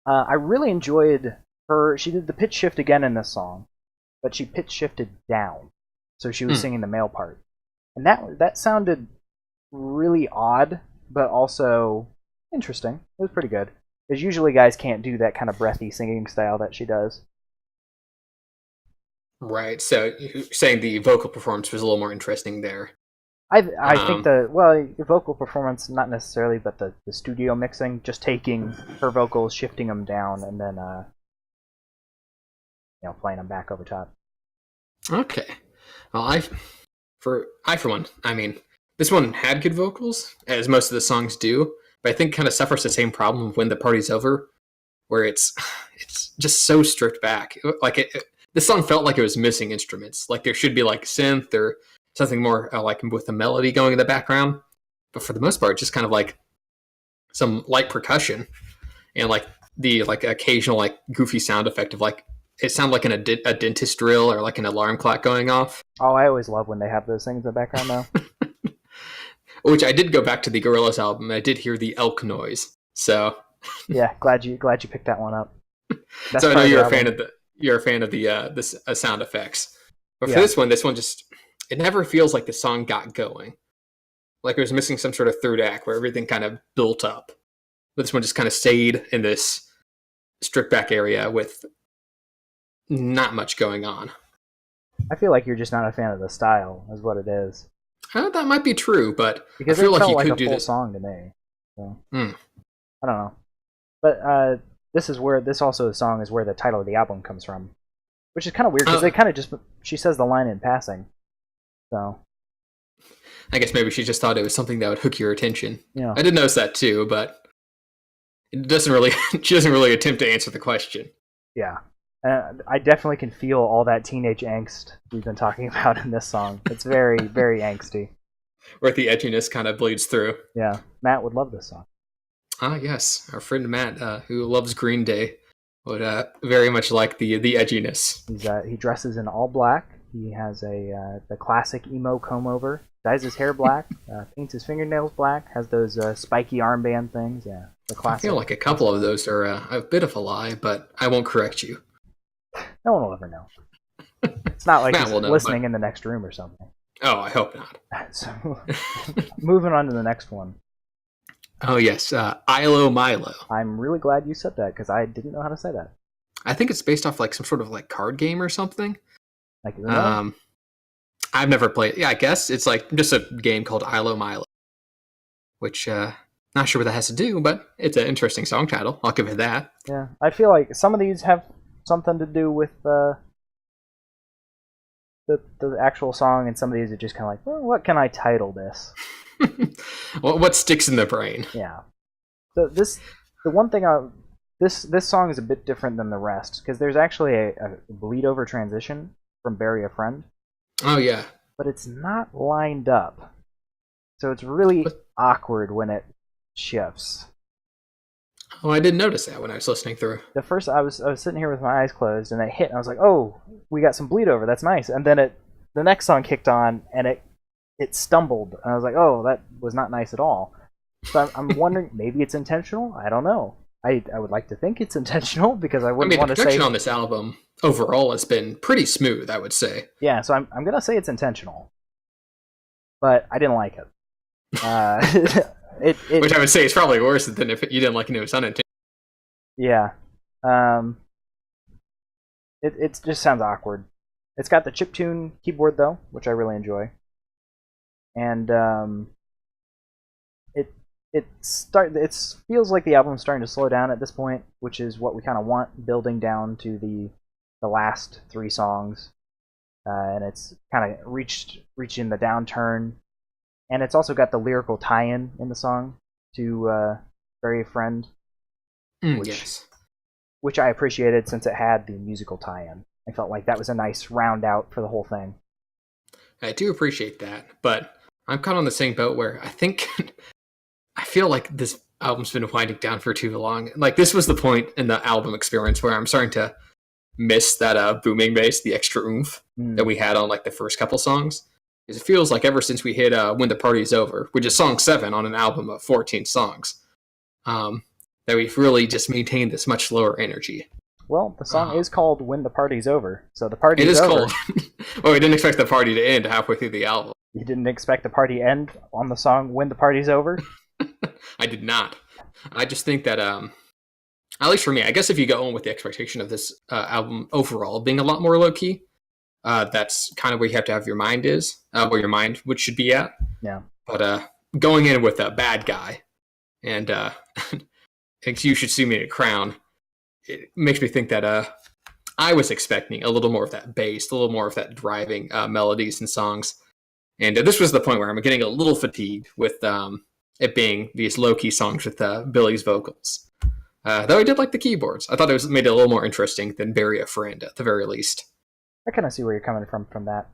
I really enjoyed her. She did the pitch shift again in this song, but she pitch shifted down, so she was singing the male part, and that sounded really odd, but also interesting. It was pretty good, because usually guys can't do that kind of breathy singing style that she does. Right. So you're saying the vocal performance was a little more interesting there. I think the vocal performance, not necessarily, but the studio mixing, just taking her vocals, shifting them down, and then playing them back over top. Okay. Well, I for one, I mean, this one had good vocals, as most of the songs do, but I think kind of suffers the same problem when the party's over, where it's just so stripped back. Like this song felt like it was missing instruments. Like there should be like synth or something more like with a melody going in the background, but for the most part, just kind of like some light percussion and like the occasional like goofy sound effect of like it sounded like a dentist drill or like an alarm clock going off. Oh, I always love when they have those things in the background, though. Which I did go back to the Gorillaz album. I did hear the elk noise. So yeah, glad you picked that one up. So I know you're a fan of the sound effects. But for this one just it never feels like the song got going. Like it was missing some sort of third act where everything kind of built up. But this one just kind of stayed in this stripped back area with not much going on. I feel like you're just not a fan of the style, is what it is. That might be true, but because I feel it like felt you like could a do full this song to me. So, I don't know, but this also song is where the title of the album comes from, which is kind of weird because they kind of just she says the line in passing. So I guess maybe she just thought it was something that would hook your attention. Yeah, I did notice that too, but it doesn't really. She doesn't really attempt to answer the question. Yeah, I definitely can feel all that teenage angst we've been talking about in this song. It's very, very angsty. Where the edginess kind of bleeds through. Yeah, Matt would love this song. Ah, yes, our friend Matt, who loves Green Day, would very much like the edginess. He dresses in all black. He has the classic emo comb over. Dyes his hair black. Paints his fingernails black. Has those spiky armband things. Yeah, the classic. I feel like a couple of those are a bit of a lie, but I won't correct you. No one will ever know. It's not like Matt he's will know, listening in the next room or something. Oh, I hope not. So, moving on to the next one. Oh, yes. Ilo Milo. I'm really glad you said that, because I didn't know how to say that. I think it's based off like some sort of like card game or something. Like Uno? I've never played. Yeah, I guess it's like just a game called Ilo Milo, which not sure what that has to do, but it's an interesting song title. I'll give it that. Yeah, I feel like some of these have something to do with the actual song, and some of these are just kind of like, well, what can I title this? Well, what sticks in the brain? Yeah. So this song is a bit different than the rest, because there's actually a bleed over transition from Bury a Friend. Oh, yeah. But it's not lined up. So it's really awkward when it shifts. Oh, I didn't notice that when I was listening through. The first, I was sitting here with my eyes closed, and it hit, and I was like, oh, we got some bleed over, that's nice. And then it the next song kicked on, and it stumbled, and I was like, oh, that was not nice at all. So I'm wondering, maybe it's intentional. I don't know. I would like to think it's intentional because I wouldn't want the to say. production on this album overall has been pretty smooth, I would say. Yeah, so I'm gonna say it's intentional, but I didn't like it. Which I would say is probably worse than if you didn't like it was unintentional. Yeah. It just sounds awkward. It's got the chiptune keyboard though, which I really enjoy. And it feels like the album's starting to slow down at this point, which is what we kind of want, building down to the last 3 songs. And it's kind of reaching the downturn. And it's also got the lyrical tie-in in the song to Bury a Friend. Which I appreciated since it had the musical tie-in. I felt like that was a nice round out for the whole thing. I do appreciate that, but I'm kind of on the same boat where I feel like this album's been winding down for too long. Like, this was the point in the album experience where I'm starting to miss that booming bass, the extra oomph that we had on like the first couple songs. Because it feels like ever since we hit When the Party's Over, which is song 7 on an album of 14 songs, that we've really just maintained this much lower energy. Well, the song is called When the Party's Over, so the party is over. It is called. Well, we didn't expect the party to end halfway through the album. You didn't expect the party end on the song When the Party's Over? I did not. I just think that, at least for me, I guess if you go on with the expectation of this album overall being a lot more low-key, that's kind of where you have to have your mind is, where your mind should be at. Yeah. But going in with a bad guy, and You Should See Me in a Crown, it makes me think that I was expecting a little more of that bass, a little more of that driving melodies and songs. And this was the point where I'm getting a little fatigued with it being these low-key songs with Billie's vocals. Though I did like the keyboards. I thought it made it a little more interesting than Bury a Friend, at the very least. I kind of see where you're coming from that.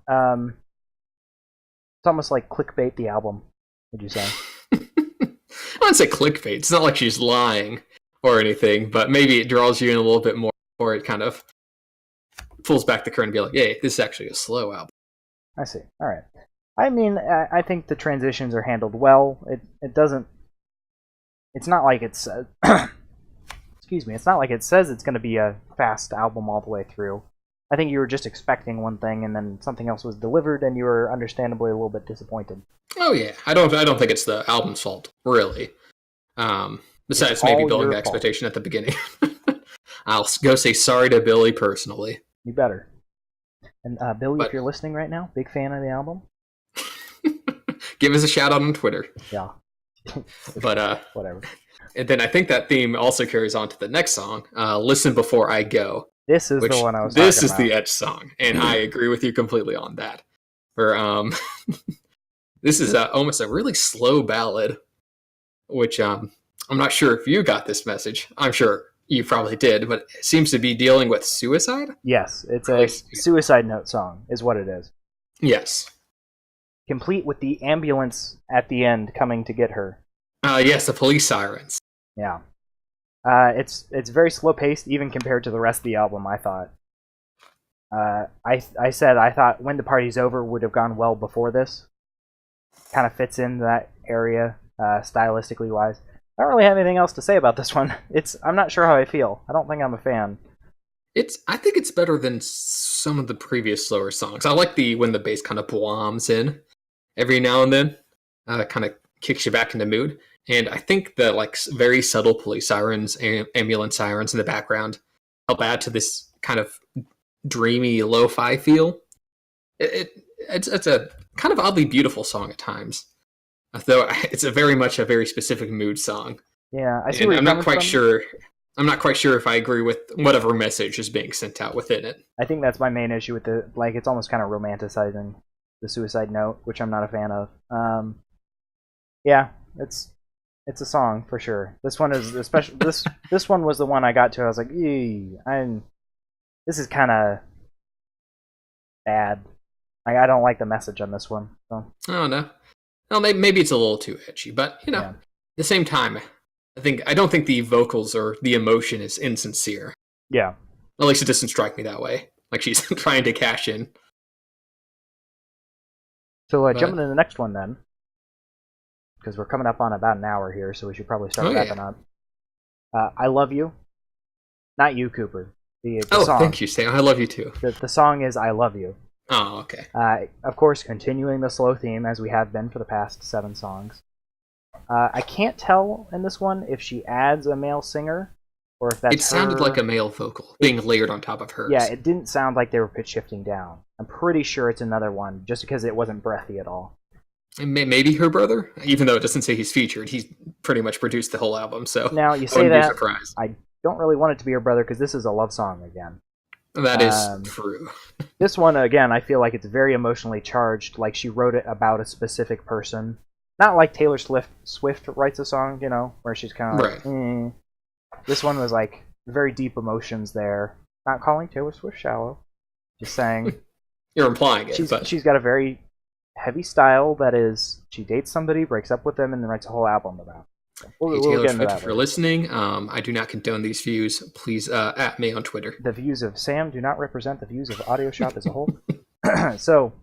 It's almost like clickbait the album, would you say? I wouldn't say clickbait. It's not like she's lying or anything, but maybe it draws you in a little bit more, or it kind of pulls back the curtain and be like, hey, this is actually a slow album. I see. All right. I mean, I think the transitions are handled well. It doesn't... It's not like it's... excuse me. It's not like it says it's going to be a fast album all the way through. I think you were just expecting one thing, and then something else was delivered, and you were understandably a little bit disappointed. Oh yeah, I don't think it's the album's fault, really. Besides maybe building the expectation at the beginning. I'll go say sorry to Billie personally. You better. And Billie, if you're listening right now, big fan of the album. Give us a shout out on Twitter. Yeah. But whatever. And then I think that theme also carries on to the next song, Listen Before I Go. This is the one I was talking about. This is the Edge song, and I agree with you completely on that. This is almost a really slow ballad, which I'm not sure if you got this message. I'm sure you probably did, but it seems to be dealing with suicide? Yes, it's a suicide note song, is what it is. Yes. Complete with the ambulance at the end coming to get her. Yes, the police sirens. Yeah. It's very slow paced, even compared to the rest of the album. I thought. I said I thought When the Party's Over would have gone well before this. Kind of fits in that area, stylistically wise. I don't really have anything else to say about this one. I'm not sure how I feel. I don't think I'm a fan. I think it's better than some of the previous slower songs. I like when the bass kind of bombs in every now and then, kind of kicks you back into mood. And I think the very subtle police sirens and ambulance sirens in the background help add to this kind of dreamy lo-fi feel. It's a kind of oddly beautiful song at times, though it's very much a very specific mood song. Yeah, I see. I'm not quite sure. I'm not quite sure if I agree with whatever message is being sent out within it. I think that's my main issue with it's almost kind of romanticizing the suicide note, which I'm not a fan of. Yeah, it's a song for sure. This one is especially this one was the one I got to. I was like, this is kind of bad. I don't like the message on this one. So. Oh no. Well, maybe it's a little too edgy, but at the same time, I don't think the vocals or the emotion is insincere. Yeah. At least it doesn't strike me that way. Like she's trying to cash in. So But- jumping to the next one then, because we're coming up on about an hour here, so we should probably start wrapping up. I Love You. Not you, Cooper. The song. Thank you, Sam. I love you too. The song is I Love You. Oh, okay. Of course, continuing the slow theme as we have been for the past 7 songs. I can't tell in this one if she adds a male singer or if that's It sounded her. like a male vocal being layered on top of hers. Yeah, it didn't sound like they were pitch shifting down. I'm pretty sure it's another one, just because it wasn't breathy at all. And maybe her brother, even though it doesn't say he's featured. He's pretty much produced the whole album, so Now, you I say wouldn't be that, surprised. I don't really want it to be her brother because this is a love song again. That is true. This one, again, I feel like it's very emotionally charged, like she wrote it about a specific person. Not like Taylor Swift writes a song, you know, where she's kind of like, Right. This one was like very deep emotions there. Not calling Taylor Swift shallow. Just saying You're implying it, but she's got a very heavy style that is, she dates somebody, breaks up with them, and then writes a whole album about it. So we'll Taylor get into Swift, that if you're later. listening, I do not condone these views. Please at me on Twitter. The views of Sam do not represent the views of Audio Shop as a whole. So,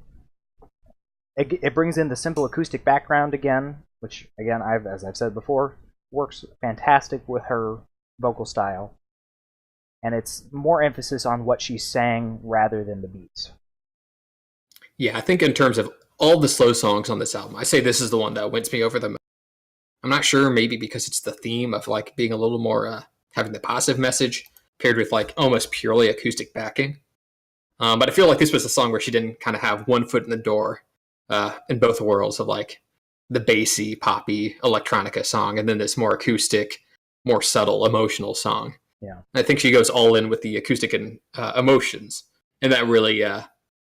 it brings in the simple acoustic background again, which, again, as I've said before, works fantastic with her vocal style. And it's more emphasis on what she's saying rather than the beats. Yeah, I think in terms of all the slow songs on this album, I say this is the one that wins me over the most. I'm not sure, maybe because it's the theme of like being a little more having the positive message paired with like almost purely acoustic backing. But I feel like this was a song where she didn't kind of have one foot in the door in both worlds of like the bassy, poppy, electronica song, and then this more acoustic, more subtle, emotional song. Yeah, I think she goes all in with the acoustic and emotions, and that really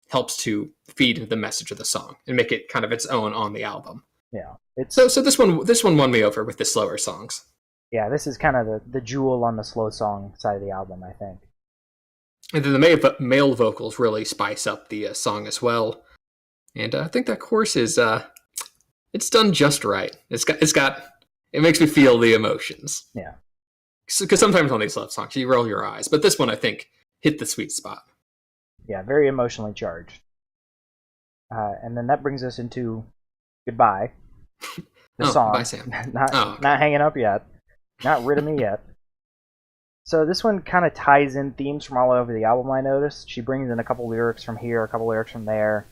helps to feed the message of the song and make it kind of its own on the album. yeah. It's So this one won me over with the slower songs. yeah. This is kind of the jewel on the slow song side of the album, I think. And then the male vocals really spice up the song as well. And I think that chorus is it's done just right. It makes me feel the emotions. Yeah. Because sometimes on these love songs you roll your eyes, but this one I think hit the sweet spot. Yeah, very emotionally charged. And then that brings us into Goodbye. The song. Bye, Sam. Not hanging up yet. Not rid of me yet. So this one kind of ties in themes from all over the album, I noticed. She brings in a couple lyrics from here, a couple lyrics from there.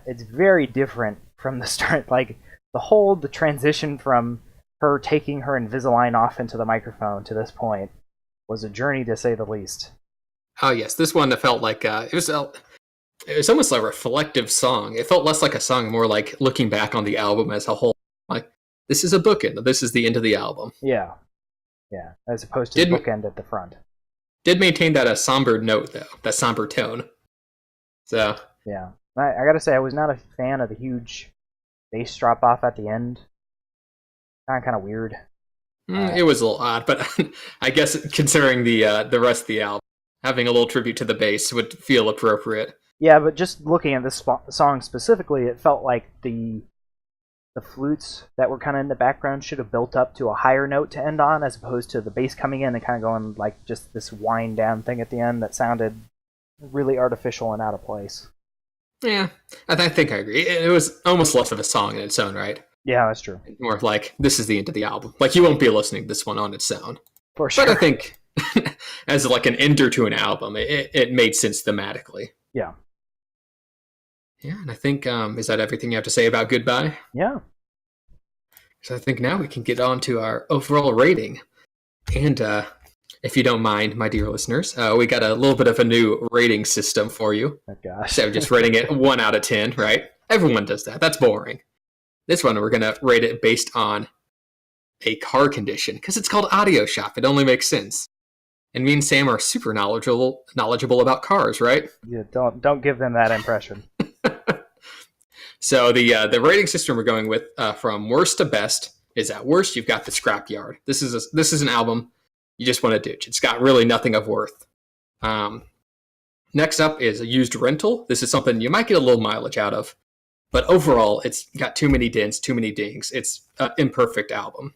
It's very different from the start. Like, the transition from her taking her Invisalign off into the microphone to this point was a journey, to say the least. Oh yes, this one felt like it was almost a reflective song. It felt less like a song, more like looking back on the album as a whole. Like, this is a bookend. This is the end of the album. Yeah. Yeah, as opposed to the bookend at the front. Did maintain that somber note, though. That somber tone. So... Yeah. I gotta say, I was not a fan of the huge bass drop-off at the end. Kind of weird. It was a little odd, but I guess considering the rest of the album, having a little tribute to the bass would feel appropriate. Yeah, but just looking at this song specifically, it felt like the flutes that were kind of in the background should have built up to a higher note to end on, as opposed to the bass coming in and kind of going like just this wind down thing at the end that sounded really artificial and out of place. Yeah, I think I agree. It was almost less of a song in its own right. Yeah, that's true. More of like, this is the end of the album. Like, you won't be listening to this one on its own. For sure. But I think, as like an ender to an album, it made sense thematically. Yeah. Yeah, and I think, is that everything you have to say about Goodbye? Yeah. So I think now we can get on to our overall rating. And if you don't mind, my dear listeners, we got a little bit of a new rating system for you. Oh, gosh. So just rating it 1 out of 10, right? Everyone does that. That's boring. This one, we're going to rate it based on a car condition, because it's called Audio Shop. It only makes sense. And me and Sam are super knowledgeable about cars, right? Yeah, don't give them that impression. So the rating system we're going with from worst to best is, at worst, you've got the scrapyard. This is an album you just want to ditch. It's got really nothing of worth. Next up is a used rental. This is something you might get a little mileage out of, but overall, it's got too many dents, too many dings. It's an imperfect album.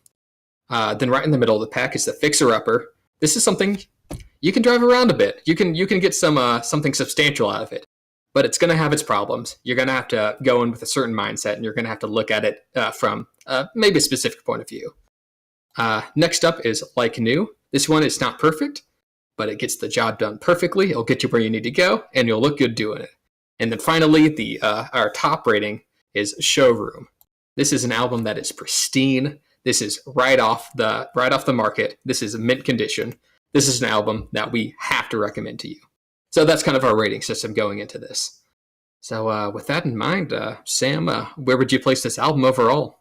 Then right in the middle of the pack is the fixer-upper. This is something you can drive around a bit. You can get some something substantial out of it. but it's going to have its problems. You're going to have to go in with a certain mindset, and you're going to have to look at it from maybe a specific point of view. Next up is Like New. This one is not perfect, but it gets the job done perfectly. It'll get you where you need to go, and you'll look good doing it. And then finally, our top rating is Showroom. This is an album that is pristine. This is right off the market. This is mint condition. This is an album that we have to recommend to you. So that's kind of our rating system going into this. So with that in mind, Sam, where would you place this album overall?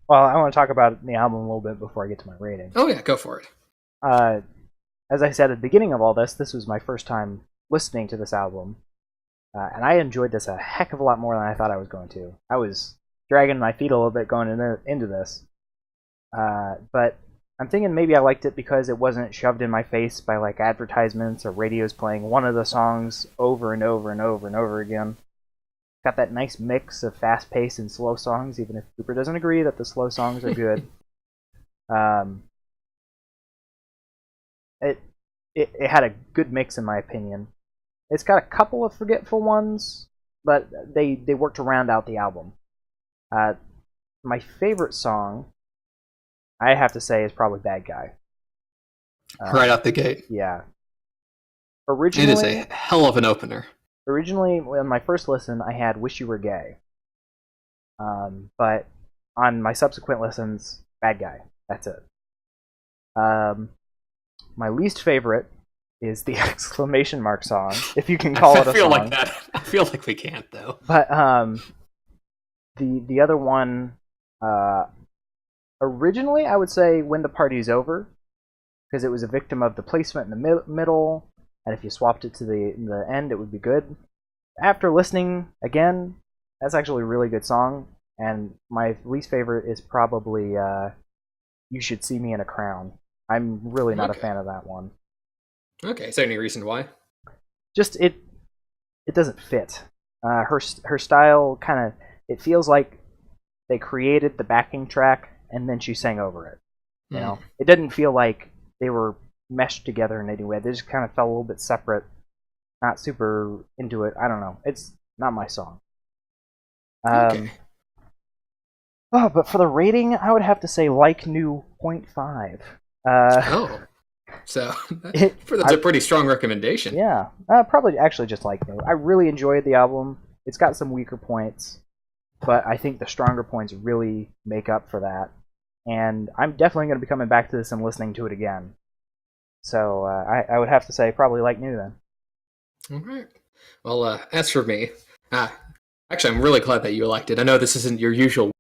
Well, I want to talk about the album a little bit before I get to my rating. Oh yeah, go for it. As I said at the beginning of all this was my first time listening to this album. And I enjoyed this a heck of a lot more than I thought I was going to. I was dragging my feet a little bit going into this. But I'm thinking maybe I liked it because it wasn't shoved in my face by like advertisements or radios playing one of the songs over and over and over and over again. Got that nice mix of fast-paced and slow songs, even if Cooper doesn't agree that the slow songs are good. It had a good mix in my opinion. It's got a couple of forgetful ones, but they work to round out the album. My favorite song, I have to say, is probably Bad Guy. Right out the gate. Yeah. It is a hell of an opener. Originally, when my first listen, I had Wish You Were Gay. But on my subsequent listens, Bad Guy. That's it. My least favorite is the exclamation mark song, if you can call it a song. I feel like that. I feel like we can't, though. But the other one, originally I would say When the Party's Over, because it was a victim of the placement in the middle, and if you swapped it to the end, it would be good. After listening again, that's actually a really good song, and my least favorite is probably You Should See Me in a Crown. I'm really not a fan of that one. Okay, is there any reason why? Just it doesn't fit. Her style kind of, it feels like they created the backing track and then she sang over it. You know, it didn't feel like they were meshed together in any way. They just kind of felt a little bit separate. Not super into it. I don't know. It's not my song. Okay. Oh, but for the rating, I would have to say Like New 0.5. So that's a pretty strong recommendation. Yeah, probably actually just Like New. I really enjoyed the album. It's got some weaker points, but I think the stronger points really make up for that. And I'm definitely going to be coming back to this and listening to it again. So I would have to say probably Like New then. All right. Well, as for me, actually, I'm really glad that you liked it. I know this isn't your usual,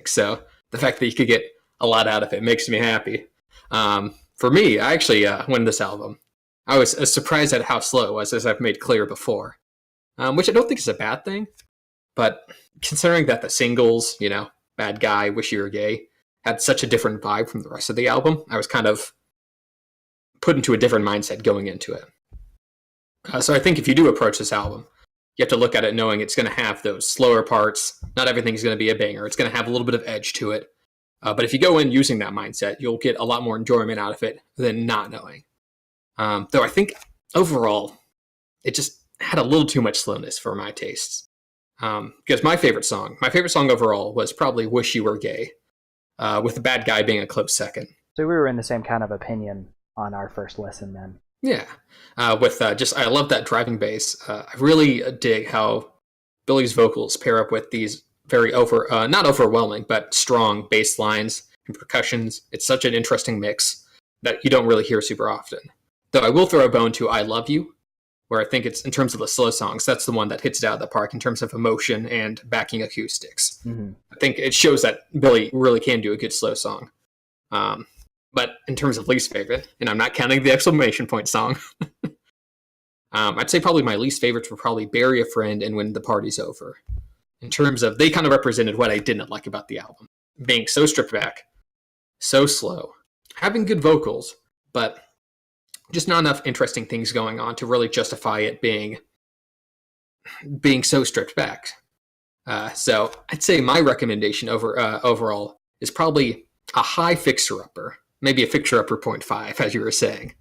so the fact that you could get a lot out of it makes me happy. For me, I actually went this album. I was surprised at how slow it was, as I've made clear before, which I don't think is a bad thing. But considering that the singles, Bad Guy, Wish You Were Gay, had such a different vibe from the rest of the album, I was kind of put into a different mindset going into it. So I think if you do approach this album, you have to look at it knowing it's going to have those slower parts. Not everything's going to be a banger. It's going to have a little bit of edge to it. But if you go in using that mindset, you'll get a lot more enjoyment out of it than not knowing. Though I think overall, it just had a little too much slowness for my tastes. Because my favorite song overall was probably Wish You Were Gay, with The Bad Guy being a close second. So we were in the same kind of opinion on our first listen then. Yeah. I love that driving bass. I really dig how Billie's vocals pair up with these very not overwhelming, but strong bass lines and percussions. It's such an interesting mix that you don't really hear super often. Though I will throw a bone to I Love You, where I think it's, in terms of the slow songs, that's the one that hits it out of the park in terms of emotion and backing acoustics. Mm-hmm. I think it shows that Billie really can do a good slow song. But in terms of least favorite, and I'm not counting the exclamation point song, I'd say probably my least favorites were probably Bury a Friend and When the Party's Over. In terms of, they kind of represented what I didn't like about the album. Being so stripped back, so slow, having good vocals, but just not enough interesting things going on to really justify it being so stripped back. So I'd say my recommendation overall is probably a high fixer-upper. Maybe a fixer-upper 0.5, as you were saying.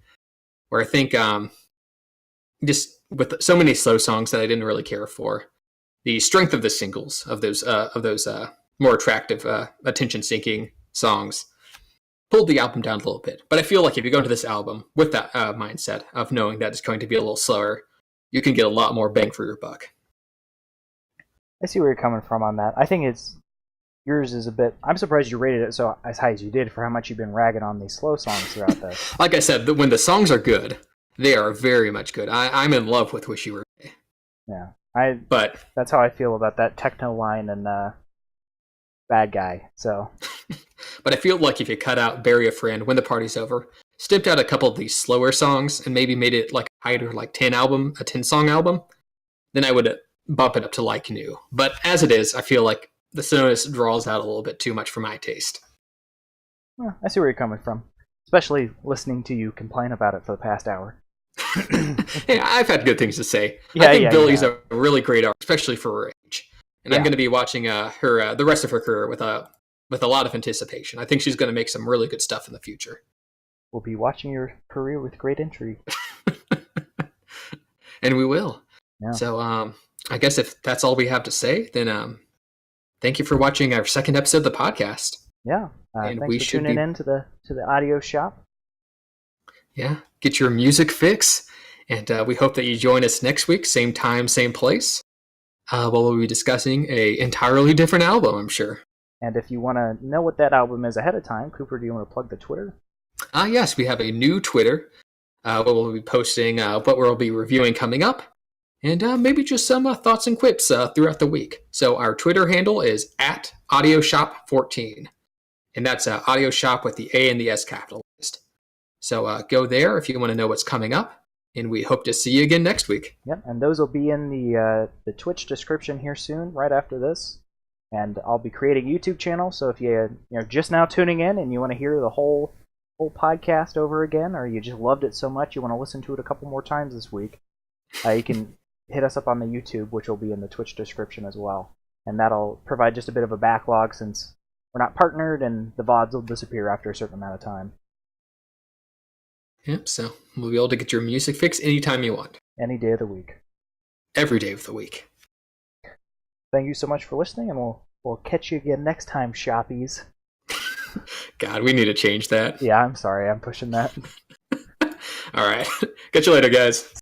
Where I think just with so many slow songs that I didn't really care for. The strength of the singles of those more attractive, attention-seeking songs pulled the album down a little bit. But I feel like if you go into this album with that mindset of knowing that it's going to be a little slower, you can get a lot more bang for your buck. I see where you're coming from on that. I think yours is a bit. I'm surprised you rated it so as high as you did for how much you've been ragging on these slow songs throughout this. Like I said, when the songs are good, they are very much good. I'm in love with Wish You Were Gay. Yeah, but that's how I feel about that techno line and Bad Guy. So, but I feel like if you cut out Bury a Friend, When the Party's Over, snipped out a couple of these slower songs, and maybe made it like a tighter, like 10-song album, then I would bump it up to Like New. But as it is, I feel like the slowness draws out a little bit too much for my taste. Well, I see where you're coming from, especially listening to you complain about it for the past hour. Hey, I've had good things to say. Yeah, I think Billie's a really great artist, especially for her age. And Yeah. I'm going to be watching her the rest of her career with a lot of anticipation. I think she's going to make some really good stuff in the future. We'll be watching your career with great intrigue. And we will. Yeah. So I guess if that's all we have to say, then thank you for watching our second episode of the podcast. Yeah. And thanks we for should tuning be- in to the audio shop. Yeah, get your music fix. And we hope that you join us next week, same time, same place. We'll be discussing a entirely different album, I'm sure. And if you want to know what that album is ahead of time, Cooper, do you want to plug the Twitter? Yes, we have a new Twitter where we'll be posting what we'll be reviewing coming up, and maybe just some thoughts and quips throughout the week. So our Twitter handle is @AudioShop14, and that's AudioShop with the A and the S capitalized. So go there if you want to know what's coming up, and we hope to see you again next week. Yep, and those will be in the Twitch description here soon, right after this. And I'll be creating a YouTube channel, so if you're just now tuning in and you want to hear the whole podcast over again, or you just loved it so much you want to listen to it a couple more times this week, you can hit us up on the YouTube, which will be in the Twitch description as well. And that'll provide just a bit of a backlog since we're not partnered, and the VODs will disappear after a certain amount of time. Yep, so we'll be able to get your music fix anytime you want. Any day of the week. Every day of the week. Thank you so much for listening, and we'll catch you again next time, shoppies. God, we need to change that. Yeah, I'm sorry, I'm pushing that. All right. Catch you later, guys.